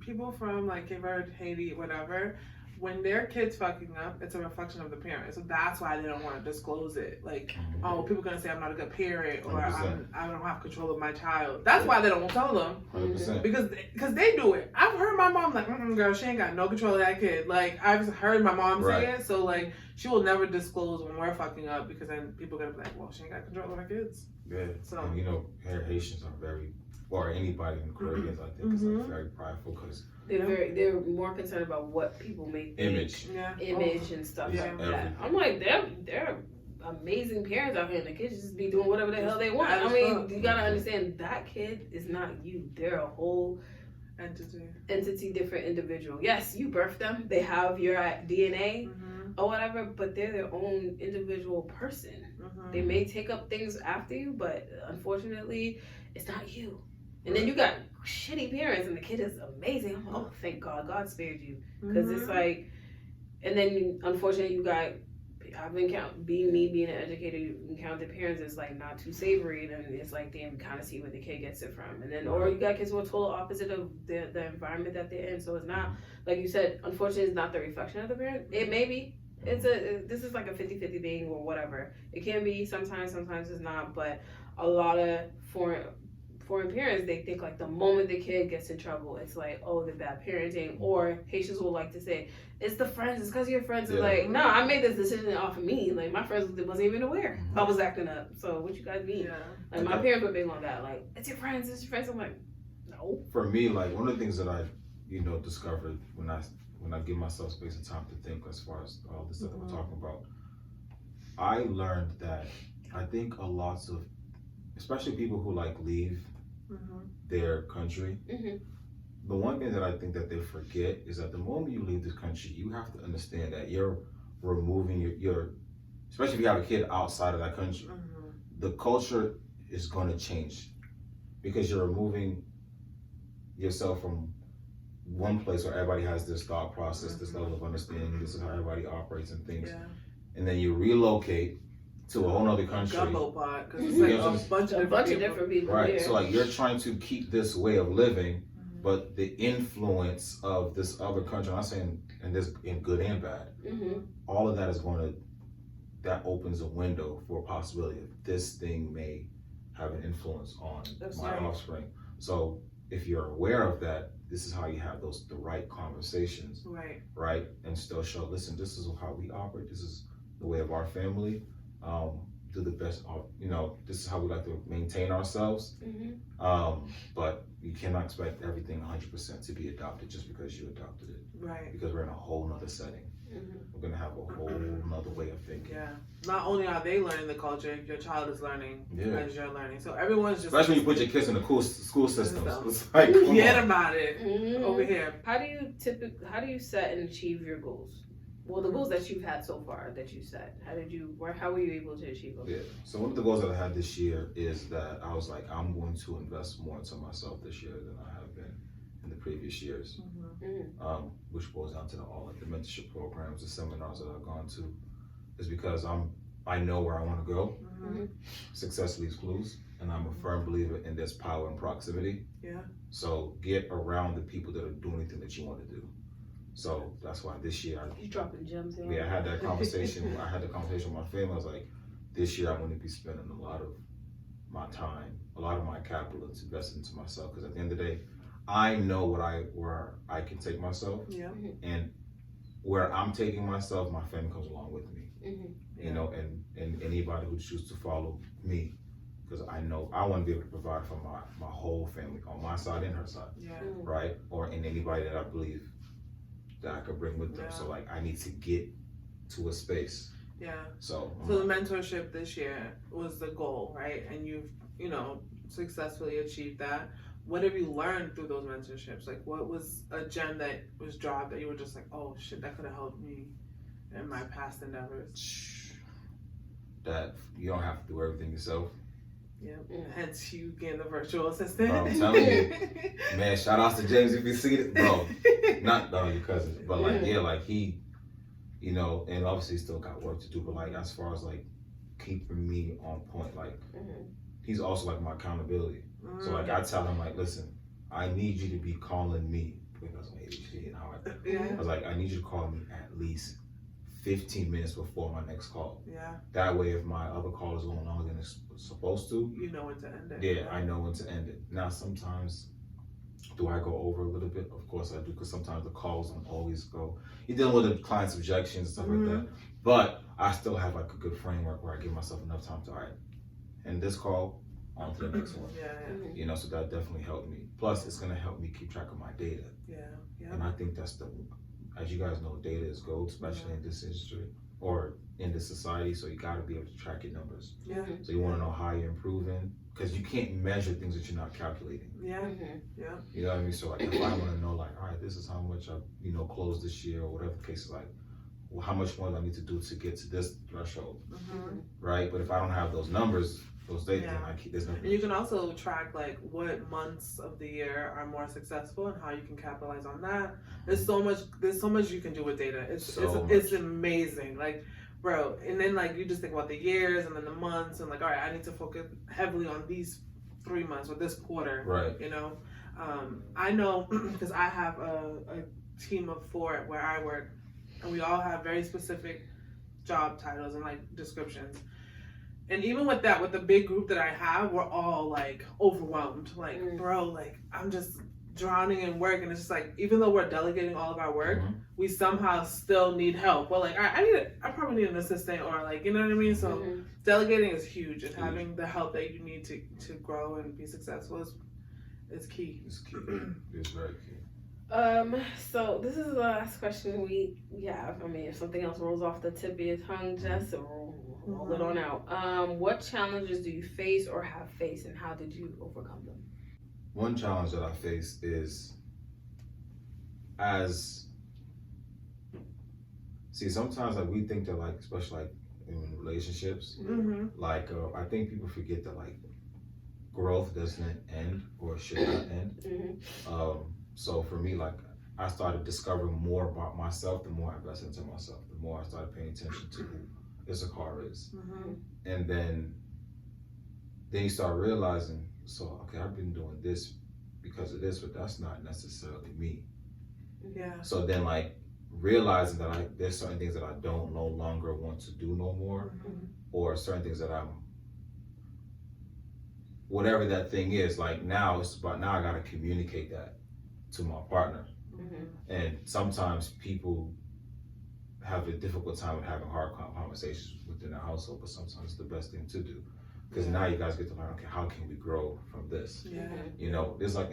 People from like Cape Verde, Haiti, whatever, when their kids fucking up, it's a reflection of the parents. So that's why they don't want to disclose it. Like, oh, people are gonna say I'm not a good parent, or I don't have control of my child. That's why they don't tell them. 100%. Because they do it. I've heard my mom like, girl, she ain't got no control of that kid. Like I've heard my mom say it. So like she will never disclose when we're fucking up, because then people are gonna be like, well, she ain't got control of her kids. Yeah. So and Haitians are very, or anybody in the Caribbean, I think, is like very prideful because they're more concerned about what people may think, image and stuff like that. I'm like, they're amazing parents out here, and the kids just be doing whatever the hell they want. I mean, you gotta understand that kid is not you. They're a whole entity, different individual. Yes, you birthed them. They have your DNA or whatever, but they're their own individual person. They may take up things after you, but unfortunately, it's not you. And then you got shitty parents, and the kid is amazing. I'm like, oh, thank God, God spared you, because it's like, and then unfortunately, you got. I've encountered being an educator. You encounter parents that's like not too savory, and it's like they kind of see where the kid gets it from, and then or you got kids who are total opposite of the environment that they're in. So it's not like you said. Unfortunately, it's not the reflection of the parent. It may be. This is like a 50-50 thing or whatever. It can be sometimes it's not. But a lot of foreign parents, they think like the moment the kid gets in trouble, it's like, oh, the bad parenting. Or Haitians will like to say, it's the friends, it's because of your friends. It's like, no, I made this decision off of me. Like my friends wasn't even aware I was acting up. So what you guys mean? Like my parents were big on that. Like, it's your friends. I'm like, no. For me, like one of the things that I, discovered when I give myself space and time to think, as far as all this stuff that we're talking about, I learned that I think a lot of, especially people who like leave their country, the one thing that I think that they forget is that the moment you leave this country, you have to understand that you're removing your especially if you have a kid outside of that country, the culture is going to change, because you're removing yourself from one place where everybody has this thought process, this level of understanding, this is how everybody operates and things, and then you relocate to a whole other country. Gumbo pot, because it's like a bunch of different people. Right. Here. So like you're trying to keep this way of living, but the influence of this other country, I'm not saying in good and bad, all of that is that opens a window for a possibility of this thing may have an influence on my offspring. So if you're aware of that, this is how you have the right conversations, right? And still show, listen, this is how we operate. This is the way of our family. do the best. This is how we like to maintain ourselves. But you cannot expect everything 100% to be adopted just because you adopted it. Right. Because we're in a whole nother setting. We're gonna have a whole nother way of thinking. Yeah. Not only are they learning the culture, your child is learning as you're learning. So everyone's just. Especially when you put your kids in the school systems. It's like, forget about it over here. How do you set and achieve your goals? Well, the goals that you've had so far that you set, how were you able to achieve them? Yeah. So one of the goals that I had this year is that I was like, I'm going to invest more into myself this year than I have been in the previous years. Which boils down to the mentorship programs, the seminars that I've gone to, is because I know where I want to go. Success leaves clues, and I'm a firm believer in there's power in proximity. Yeah. So get around the people that are doing anything that you want to do. So that's why this year you dropping gems in. I had that conversation. I had the conversation with my family. I was like, this year I'm going to be spending a lot of my time, a lot of my capital to invest into myself. Because at the end of the day, I know where I can take myself, and where I'm taking myself, my family comes along with me. And anybody who chooses to follow me, because I know I want to be able to provide for my whole family on my side and her side, right? Or in anybody that I believe that I could bring with them. So like I need to get to a space. Yeah. So the mentorship this year was the goal, right? And you've successfully achieved that. What have you learned through those mentorships? Like, what was a gem that was dropped that you were just like, oh shit, that could have helped me in my past endeavors? That you don't have to do everything yourself. Yeah. Hence you getting the virtual assistant. Bro, I'm telling you, man. Shout outs to James if you see it, bro. Not your cousin, but like like he, and obviously he still got work to do. But like as far as like keeping me on point, like he's also like my accountability. So like I tell him like, listen, I need you to be calling me because maybe she how I think. I was like, I need you to call me at least 15 minutes before my next call. Yeah. That way, if my other call is going longer than it's supposed to, you know when to end it. Yeah, I know when to end it. Now, sometimes, do I go over a little bit? Of course I do, because sometimes the calls don't always go. You're dealing with the client's objections and stuff like that. But I still have like a good framework where I give myself enough time to, all right, end this call, on to the next one. So that definitely helped me. Plus, it's gonna help me keep track of my data. And I think that's as you guys know, data is gold, especially in this industry or in this society. So you gotta be able to track your numbers. So you wanna know how you're improving, because you can't measure things that you're not calculating. You know what I mean? So like, if I wanna know like, all right, this is how much I closed this year or whatever the case is, like, well, how much more do I need to do to get to this threshold, right? But if I don't have those numbers, those days, then there's nothing. And you can also track like what months of the year are more successful and how you can capitalize on that. There's so much you can do with data. It's amazing. Like, bro, and then like you just think about the years and then the months and like, all right, I need to focus heavily on these 3 months or this quarter. Right. I know because I have a team of 4 where I work, and we all have very specific job titles and like descriptions. And even with that, with the big group that I have, we're all like overwhelmed. Like, bro, like I'm just drowning in work, and it's just like, even though we're delegating all of our work, we somehow still need help. Well, like I probably need an assistant, or like, you know what I mean? So delegating is huge, and having the help that you need to grow and be successful is key. It's key. It's very key. So this is the last question we have. I mean, if something else rolls off the tip of your tongue, just roll it on out. What challenges do you face or have faced, and how did you overcome them? One challenge that I face is sometimes like we think that like, especially like in relationships, like I think people forget that like growth doesn't end or should not end. So for me, like I started discovering more about myself the more I invested into myself, the more I started paying attention to who Issacar is. And then you start realizing, so okay, I've been doing this because of this, but that's not necessarily me. So then like realizing that there's certain things that I don't no longer want to do no more, or certain things that whatever that thing is, like now I gotta communicate that to my partner. And sometimes people have a difficult time with having hard conversations within the household, but sometimes it's the best thing to do. Because now you guys get to learn, okay, how can we grow from this? Yeah. You know, there's a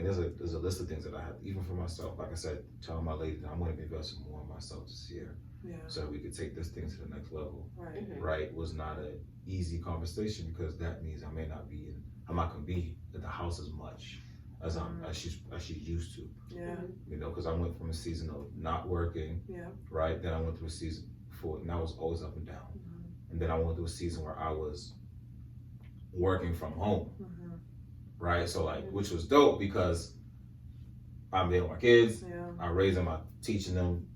list of things that I have, even for myself. Like I said, telling my lady that I'm going to invest more in myself this year, so that we could take this thing to the next level. Right. Right? Was not an easy conversation because that means I'm not going to be in the house as much as as she used to. Yeah. You know, because I went from a season of not working. Yeah. Right. Then I went through a season and I was always up and down. And then I went through a season where I was working from home, right? So like, which was dope because I'm there with my kids. I raise them, I teaching them,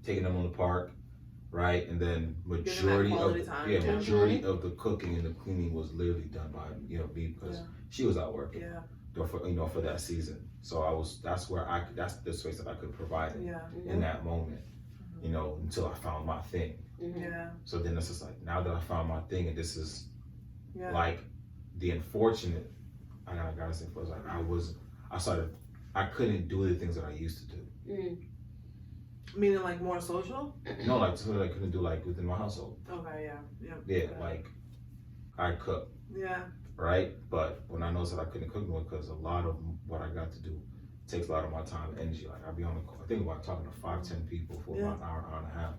taking them on the park, right? And then majority of the cooking and the cleaning was literally done by me because she was out working, for that season. So that's the space that I could provide in that moment, until I found my thing. So then it's just like, now that I found my thing, and this is like the unfortunate, I gotta say first, like I couldn't do the things that I used to do. Meaning like more social? No, like something I couldn't do like within my household. Okay, Like I cook. Right? But when I noticed that I couldn't cook more because a lot of what I got to do takes a lot of my time and energy. Like I'd be on the call, I think about talking to 5-10 people for about an hour and a half.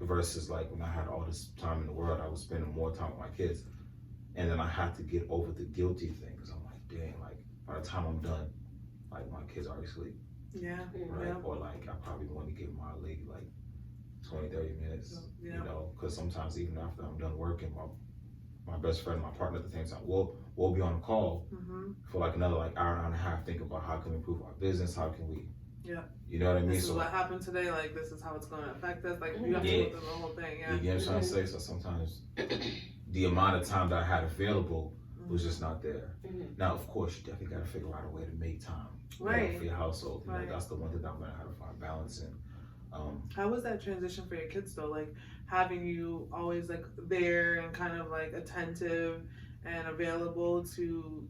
Versus like when I had all this time in the world, I was spending more time with my kids. And then I had to get over the guilty thing because I'm like, dang, like by the time I'm done, like my kids are already asleep. Right? Or like I probably want to give my lady like 20-30 minutes, because sometimes even after I'm done working, my best friend, my partner at the same time, we'll be on a call for like another like hour and a half, think about how can we improve our business, how can we you know what I mean? This is what happened today, like this is how it's going to affect us, like you have to go through the whole thing. You get what I'm trying to say? So sometimes the amount of time that I had available was just not there. Now of course you definitely got to figure out a way to make time for your household. That's the one thing that I'm gonna have to find balance in. How was that transition for your kids though? Like having you always like there and kind of like attentive and available to,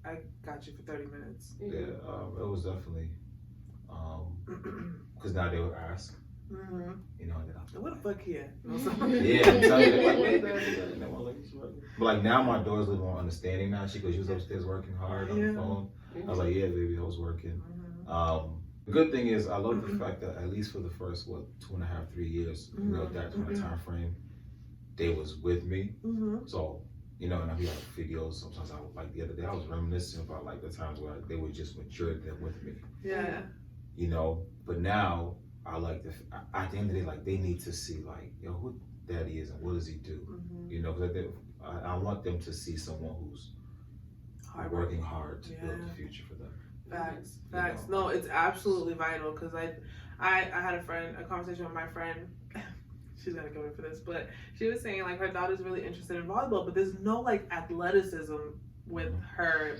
I got you for 30 minutes. It was definitely, because now they would ask, and then what the fuck here? But like now my daughter's a little more understanding now. She was upstairs working hard on the phone. I was like, yeah, baby, I was working. The good thing is I love the fact that at least for the first 2.5-3 years, that kind of time frame, they was with me. So and I'd be like videos. Sometimes I would, like the other day I was reminiscing about like the times where they were just matured there with me. But now I like at the end of the day, like they need to see like who daddy is and what does he do. Because I want them to see someone who's working hard to build the future for them. Facts. No, it's absolutely vital because I had a conversation with my friend. She's gonna kill me for this, but she was saying like her daughter's really interested in volleyball, but there's no like athleticism with her.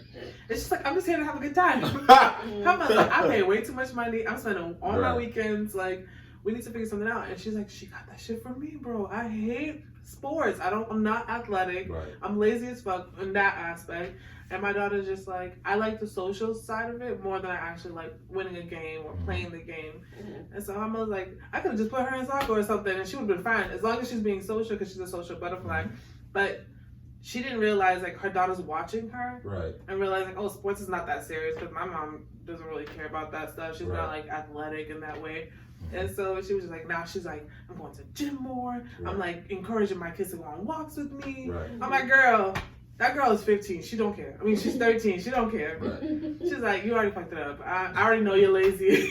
It's just like I'm just here to have a good time. I pay way too much money. I'm spending all my weekends. Like we need to figure something out. And she's like, she got that shit from me, bro. I hate sports. I'm not athletic. I'm lazy as fuck in that aspect. And my daughter's just like, I like the social side of it more than I actually like winning a game or playing the game. And so I was like, I could have just put her in soccer or something and she would have been fine as long as she's being social because she's a social butterfly. But she didn't realize like her daughter's watching her and realizing, oh, sports is not that serious because my mom doesn't really care about that stuff. She's not like athletic in that way. And so she was just like, now she's like, I'm going to gym more. I'm like encouraging my kids to go on walks with me. I'm like, girl, that girl is 15. She don't care. I mean, she's 13. She don't care. She's like, you already fucked it up. I already know you're lazy.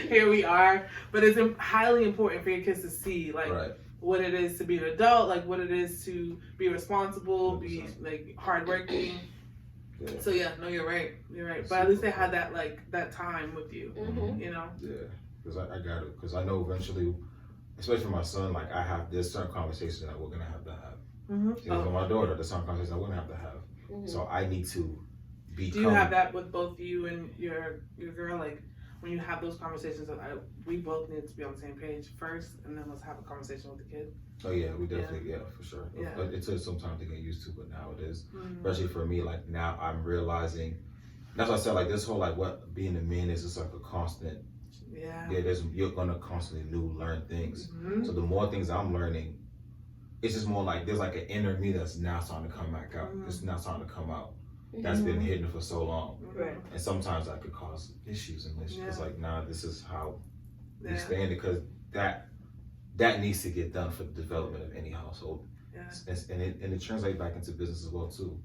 Here we are. But it's highly important for your kids to see like what it is to be an adult, like what it is to be responsible, 100%. Be like hardworking. So yeah, no, you're right. You're right. But at least they had that like that time with you. Yeah, because I got it. Because I know eventually, especially for my son, like there's certain conversations that we're gonna have to have. For my daughter, there's some conversations I wouldn't have to have. So I need to become. Do you have that with both you and your girl? Like when you have those conversations, we both need to be on the same page first, and then let's have a conversation with the kid. Oh yeah, we definitely for sure. It took some time to get used to, but now it is. Especially for me, like now I'm realizing. That's why I said like this whole like what being a man is just like a constant Yeah. You're gonna constantly learn things. Mm-hmm. So the more things I'm learning, it's just more like there's like an inner me that's now starting to come back out. It's now starting to come out. That's been hidden for so long. Right. And sometimes that could cause issues and issues. Yeah. It's like, nah, this is how we Yeah. stand, because that needs to get done for the development of any household. Yeah. And it translates back into business as well too.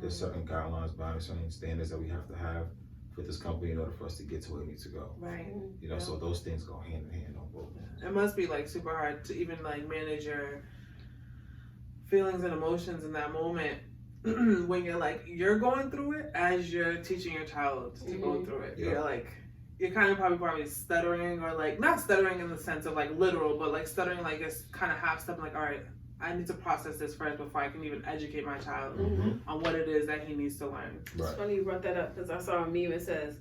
There's certain guidelines, boundaries, certain standards that we have to have for this company in order for us to get to where we need to go. Right. You know, so those things go hand in hand on both. It must be like super hard to even like manage your feelings and emotions in that moment when you're going through it as you're teaching your child to go through it. Yeah. You're kind of probably stuttering, or like not stuttering in the sense of like literal, but like stuttering like it's kind of half step, like, all right, I need to process this first before I can even educate my child on what it is that he needs to learn. It's funny you brought that up, because I saw a meme that says,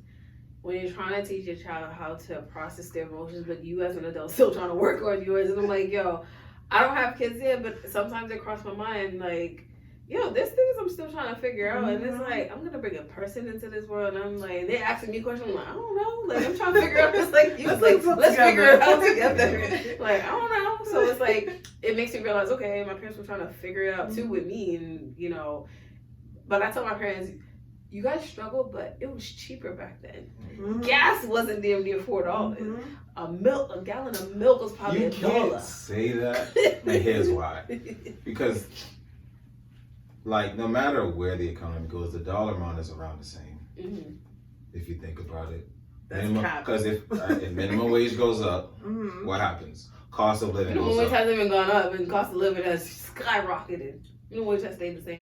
when you're trying to teach your child how to process their emotions, but you as an adult still trying to work on yours. And I'm like, yo, I don't have kids yet, but sometimes it crossed my mind, like, yo, there's things I'm still trying to figure out. And it's like, I'm going to bring a person into this world. And I'm like, they're asking me questions. I'm like, I don't know. Like, I'm trying to figure out this. Like, you was like, let's figure it out together. Like, I don't know. So it's like, it makes me realize, okay, my parents were trying to figure it out too with me. And, you know, but I tell my parents, you guys struggled, but it was cheaper back then. Gas wasn't damn near $4. A gallon of milk was probably $1. You can't say that. And here's why. Because, like, no matter where the economy goes, the dollar amount is around the same. If you think about it. Because if minimum wage goes up, what happens? Cost of living minimum goes wage up. hasn't even gone up, and cost of living has skyrocketed. Minimum wage has stayed the same.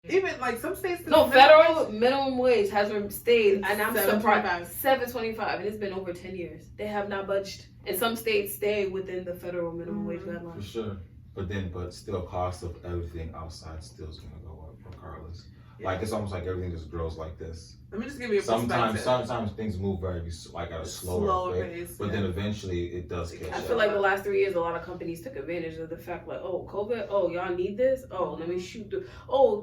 Even like some states. No, federal minimum wage has stayed, and I'm surprised. $7.25, and it's been over 10 years. They have not budged, and some states stay within the federal minimum wage guidelines. For sure, but still, cost of everything outside still is gonna go up regardless. Like, it's almost like everything just grows like this. Let me just give you a perspective. Sometimes things move very at a slower pace, but then eventually it does catch up. I feel like the last 3 years, a lot of companies took advantage of the fact, like, oh, COVID, oh, y'all need this, oh, let me shoot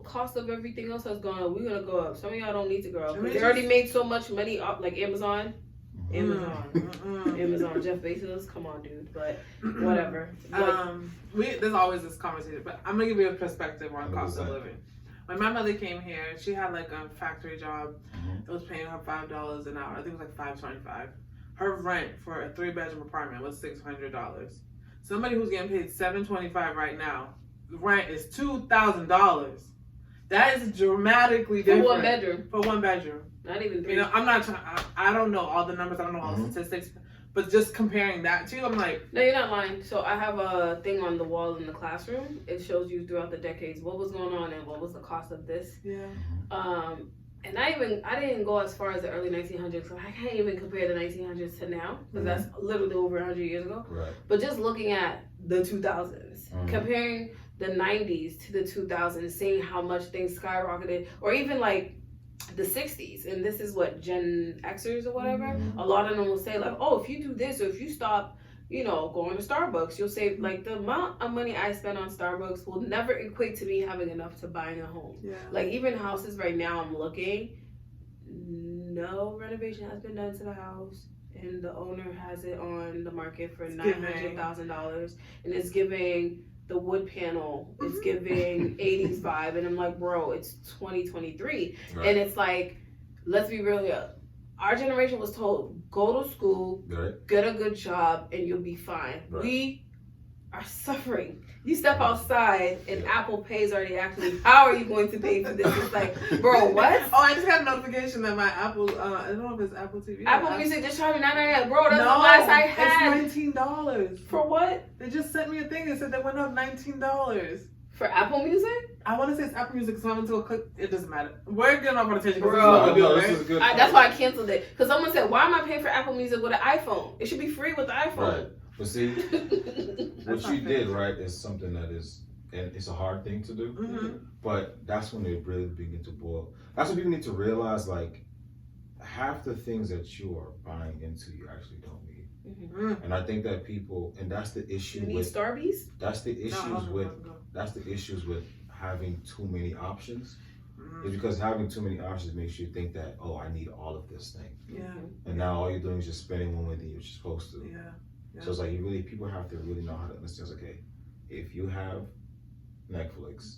cost of everything else has gone up, we're gonna go up. Some of y'all don't need to go up. They already made so much money up, like Amazon, Jeff Bezos, come on, dude, but whatever. There's always this conversation, but I'm gonna give you a perspective on cost of living. When my mother came here, she had like a factory job. It was paying her $5 an hour. I think it was like $5.25. Her rent for a 3-bedroom apartment was $600. Somebody who's getting paid $7.25 right now, rent is $2,000. That is dramatically different. For one bedroom. For one bedroom. Not even 3. You know, I'm not trying. I don't know all the numbers. I don't know all the statistics. But just comparing that to, I'm like... No, you're not lying. So I have a thing on the wall in the classroom. It shows you throughout the decades what was going on and what was the cost of this. Yeah. And I didn't go as far as the early 1900s. So I can't even compare the 1900s to now, because that's literally over 100 years ago. Right. But just looking at the 2000s, comparing the 90s to the 2000s, seeing how much things skyrocketed, or even like the 60s, and this is what Gen Xers or whatever, a lot of them will say like, oh, if you do this, or if you stop, you know, going to Starbucks, you'll save. Like, the amount of money I spend on Starbucks will never equate to me having enough to buying a home. Yeah. Like, even houses right now, I'm looking, no renovation has been done to the house, and the owner has it on the market for $900,000, and it's giving the wood panel, it's giving 80s vibe, and I'm like, bro, it's 2023, and it's like, let's be real here. Our generation was told, go to school, get a good job, and you'll be fine. We are suffering. You step outside and Apple Pay's already actually, how are you going to pay for this? It's like, bro, what? Oh, I just got a notification that my Apple, I don't know if it's Apple TV. Apple Music just charged me $9.99. Bro, that's the last I had. It's $19. For what? They just sent me a thing that said they went up $19. For Apple Music? I want to say it's Apple Music, so I'm going to click. It doesn't matter. We're getting off on attention. Bro, this is good. That's why I canceled it. Because someone said, why am I paying for Apple Music with an iPhone? It should be free with the iPhone. Right. But see, what you did, right, is something that is, and it's a hard thing to do, but that's when it really begin to boil. That's when people need to realize, like, half the things that you are buying into, you actually don't need. And I think that people, and that's the issue with... You need Starbucks? That's the issues with having too many options. It's because having too many options makes you think that, oh, I need all of this thing. Yeah. And now all you're doing is just spending more than you're supposed to. Yeah. So it's like people have to really know how to understand. Okay, if you have Netflix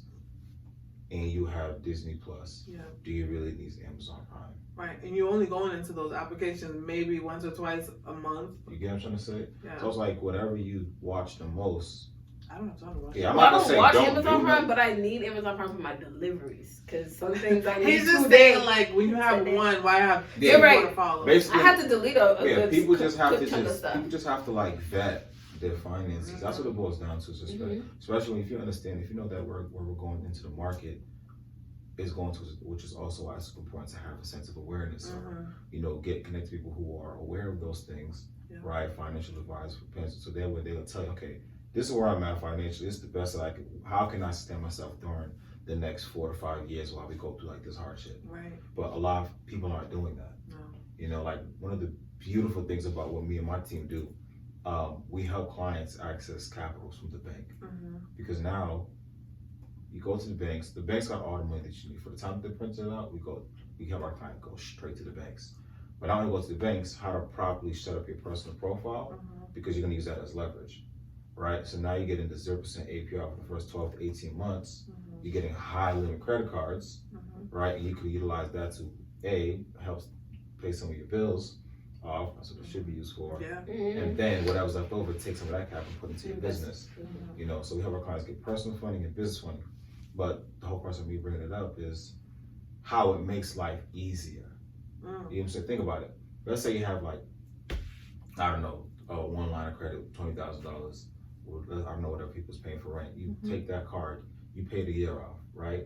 and you have Disney Plus, do you really need Amazon Prime? Right, and you're only going into those applications maybe once or twice a month. You get what I'm trying to say? Yeah. So it's like whatever you watch the most. I don't have time to watch. Yeah, I don't watch Amazon Prime, but I need Amazon Prime for my deliveries because some things I need. He's just saying like when you have one, why have you're right. To follow? Basically, I have to delete a good people just have to like vet their finances. That's what it boils down to. Especially if you understand, if you know that where we're going into the market is going to, which is also why it's important to have a sense of awareness. So, get connected to people who are aware of those things, right? Financial advisors, so that way they'll tell you, okay, this is where I'm at financially. This is the best that I can. How can I sustain myself during the next 4 to 5 years while we go through like this hardship? Right. But a lot of people aren't doing that. No. Like one of the beautiful things about what me and my team do, we help clients access capitals from the bank because now you go to the banks. The banks got all the money that you need. For the time that they print it out, we have our client go straight to the banks. But now when you go to the banks, how to properly set up your personal profile because you're gonna use that as leverage. Right, so now you get into 0% APR for the first 12 to 18 months. You're getting high limit credit cards, right? And you could utilize that to help pay some of your bills off. That's what it should be used for. Yeah. And then whatever's left over, take some of that capital and put into your business. So we have our clients get personal funding and business funding. But the whole person me bringing it up is how it makes life easier. You know what I'm saying? Think about it. Let's say you have like, I don't know, one line of credit, $20,000. I don't know whatever people's paying for rent. You take that card, you pay the year off, right?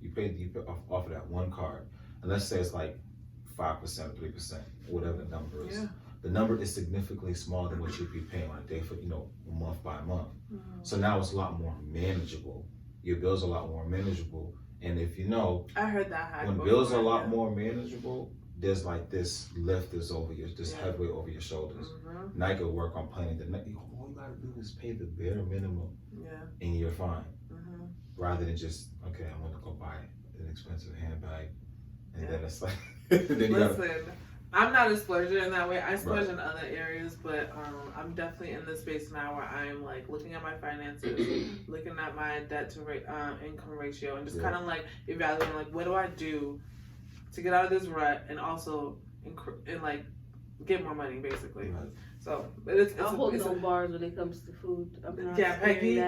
You pay off of that one card, and let's say it's like 5%, 3%, whatever the number is. The number is significantly smaller than what you'd be paying on a day for, month by month. So now it's a lot more manageable. Your bills are a lot more manageable, and if I heard that when bills are a lot more manageable, there's like this lift is over this headway over your shoulders. Now you can work on planning the next. All you gotta do is pay the bare minimum, and you're fine. Rather than just I'm gonna go buy an expensive handbag, and then it's like. I'm not a splurger in that way. I splurge in other areas, but I'm definitely in this space now where I'm like looking at my finances, looking at my debt to income ratio, and just kind of like evaluating like what do I do to get out of this rut and also and like get more money basically. So it's I'll hold no bars when it comes to food. Peggy,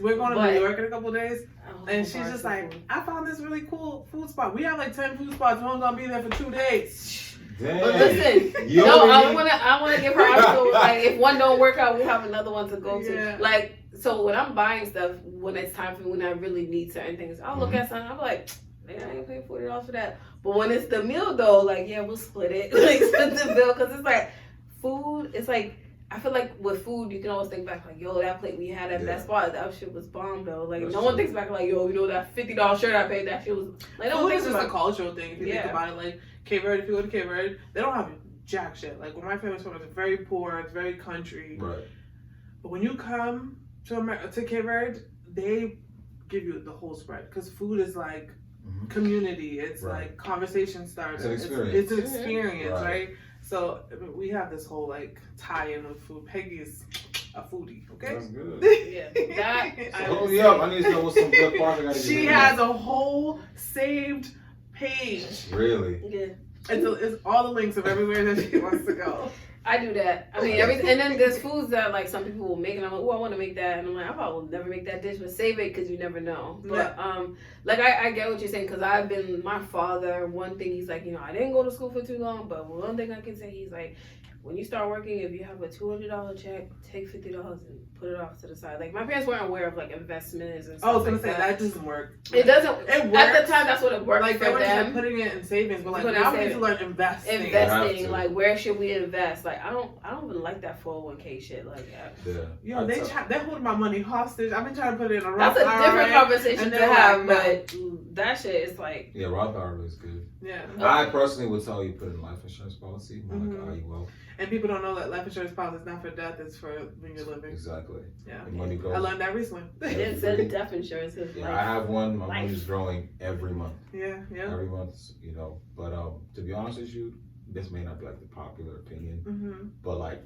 we're going to New York in a couple of days, and she's just like, food. I found this really cool food spot. We have like 10 food spots. We're only gonna be there for 2 days. Dang. But listen, I wanna give her also like if one don't work out, we have another one to go to. Like so when I'm buying stuff, when it's time for me, when I really need certain things, I'll look at something. I'm like, man, I ain't paying $40 for that. But when it's the meal though, like we'll split it, like split the bill, because it's like food. It's like I feel like with food, you can always think back like, yo, that plate we had at that spot, that shit was bomb though. Like no one thinks back like, yo, that $50 shirt I paid, that shit was like. No one thinks it's just a cultural thing if you think about it. Like Cape Verde, if you go to Cape Verde, they don't have jack shit. Like when my family's from, it's very poor, it's very country. Right. But when you come to Cape Verde, they give you the whole spread because food is like community. It's like conversation starter. It's an experience. It's an experience, right? So we have this whole like tie-in with food. Peggy is a foodie, okay? That's good. Hook me up. I need to know what some good parts I gotta do. She has a whole saved page. Really? Yeah. It's all the links of everywhere that she wants to go. I do that. I mean, everything. And then there's foods that like some people will make, and I'm like, oh, I want to make that, and I'm like, I probably will never make that dish, but save it because you never know. But like I get what you're saying because I've been my father. One thing he's like, I didn't go to school for too long, but one thing I can say, he's like, when you start working, if you have a $200 check, take $50 and put it off to the side. Like my parents weren't aware of like investments and stuff. I was gonna say that doesn't work. It doesn't. It works. At the time, that's what it worked like for them. Putting it in savings, but like now we need to learn investing. Investing, like where should we invest? Like I don't even like that 401k shit. Like Yo, they're holding my money hostage. I've been trying to put it in a Roth IRA. That's a different conversation to have, but that shit is like Roth IRA is good. Yeah. I personally would tell you put in life insurance policy, more like IUL. And people don't know that life insurance policy is not for death; it's for when you're living. Exactly. Yeah. Your money goes. I learned that recently. It said death insurance is Yeah, life. I have one. My Life. money's growing every month. Yeah. Every month, But to be honest with you, this may not be like the popular opinion, Mm-hmm. but like,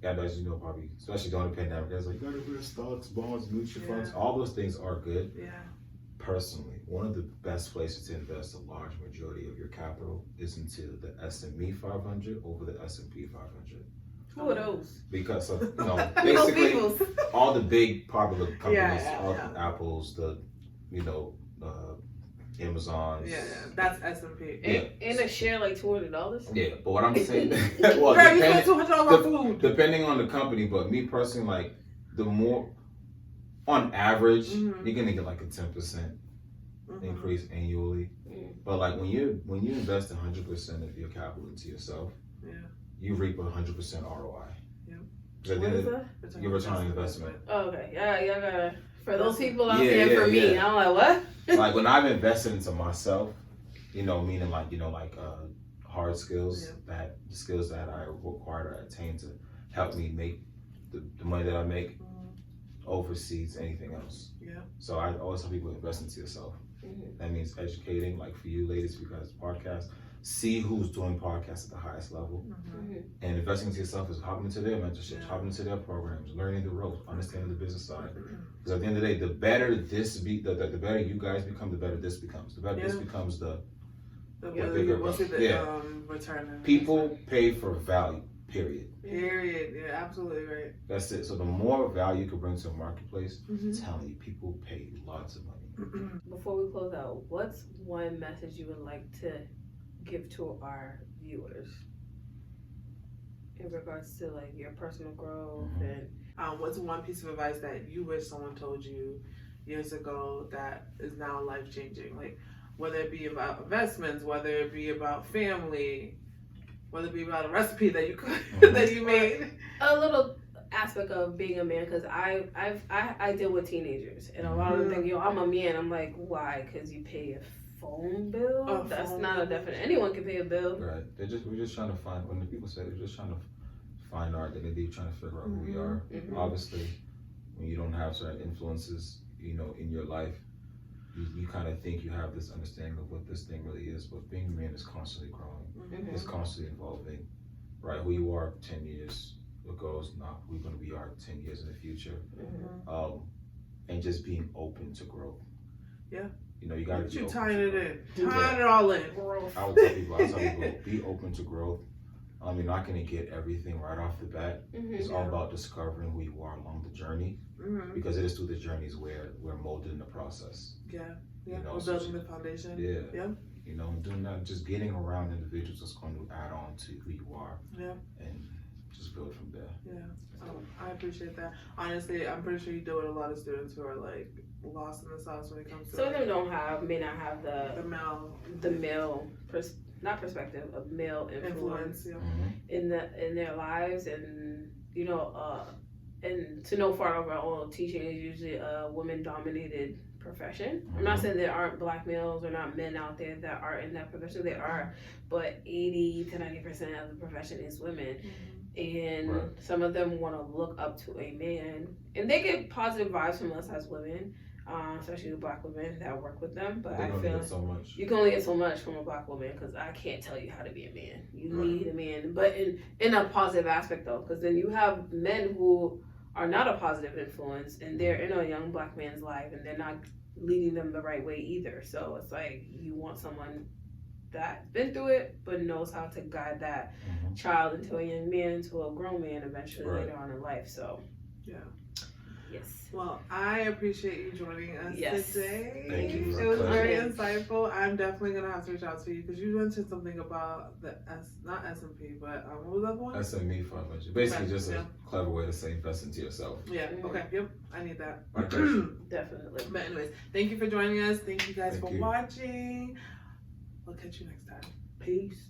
yeah, as you know, probably, especially during the pandemic, there's like, you gotta do stocks, bonds, mutual funds. All those things are good. Yeah. Personally, one of the best places to invest a large majority of your capital is into the S&P 500 over the S&P 500. Who are those? Because of, Those basically peoples. all the big popular companies, all yeah. the Apples, the, Amazons. Yeah. That's S&P. Yeah. And a share like $200. Yeah, but what I'm saying, well, Girl, you spent $200 on food. depending on the company, but me personally, like, the more, on average, Mhm. you're gonna get like a 10% increase annually. Mm. But like when you invest 100% of your capital into yourself, Yeah. you reap 100% ROI. Yeah. 'Cause at the What end is of that? your return on investment. Oh, okay. Yeah, y'all gotta. For those people out Yeah, there, for me, yeah. I'm like, what? Like when I've invested into myself, meaning like hard skills, the skills that I required or attain to help me make the money that I make oversees anything else. Yeah. So I always tell people invest into yourself. Mhm. That means educating, like for you ladies, because podcasts, see who's doing podcasts at the highest level, and investing into yourself is hopping into their mentorships, hopping into their programs, learning the ropes, understanding the business side. Because at the end of the day, the better the better you guys become, the better this becomes. The better this becomes, the bigger return. people pay for value. Period. Period. Yeah, absolutely right. That's it. So the more value you can bring to a marketplace, Mhm. I'm telling you, people pay lots of money. Before we close out, what's one message you would like to give to our viewers in regards to like your personal growth and What's one piece of advice that you wish someone told you years ago that is now life changing? Like whether it be about investments, whether it be about family, whether it be about a recipe that you could that you made. a little aspect of being a man, because I deal with teenagers and a lot of them think, yo, I'm a man. I'm like, why? Because you pay a phone bill? That's not a definite. Anyone can pay a bill. Right. We're just trying to find, when the people say they're just trying to find our identity, trying to figure out who we are. Obviously, when you don't have certain influences, in your life, you kind of think you have this understanding of what this thing really is, but being a man is constantly growing. It's constantly evolving, right? Who you are 10 years ago is not who you're going to be 10 years in the future. And just being open to growth. Yeah. You got to be You open tying to it growth. in. Tying it all in. I would tell people, be open to growth. You're not going to get everything right off the bat. It's all about discovering who you are along the journey, because it is through the journeys where we're molded in the process. Yeah. We're building the foundation. Yeah. Doing that, just getting around individuals that's going to add on to who you are. Yeah. And just build from there. Yeah. I appreciate that. Honestly, I'm pretty sure you deal with a lot of students who are like lost in the sauce when it comes to. Some of them may not have the male not perspective of male influence in their lives, and and to no fault of our own, teaching is usually a woman-dominated profession. I'm not saying there aren't black males or not men out there that are in that profession. There are, but 80 to 90% of the profession is women. And some of them want to look up to a man, and they get positive vibes from us as women, especially the black women that work with them. But I feel so much. You can only get so much from a black woman, because I can't tell you how to be a man. You need a man, but in a positive aspect though, because then you have men who are not a positive influence, and they're in a young black man's life, and they're not leading them the right way either. So it's like you want someone that's been through it but knows how to guide that child into a young man, to a grown man eventually later on in life. So yes. Well, I appreciate you joining us today. Thank you. It was very insightful. I'm definitely gonna have to reach out to you because you mentioned something about the not S&P, but what was that one? S&P 500. Basically, just a clever way to say invest into yourself. Yeah. Okay. Yep. I need that. Definitely. But anyways, thank you for joining us. Thank you guys for watching. We'll catch you next time. Peace.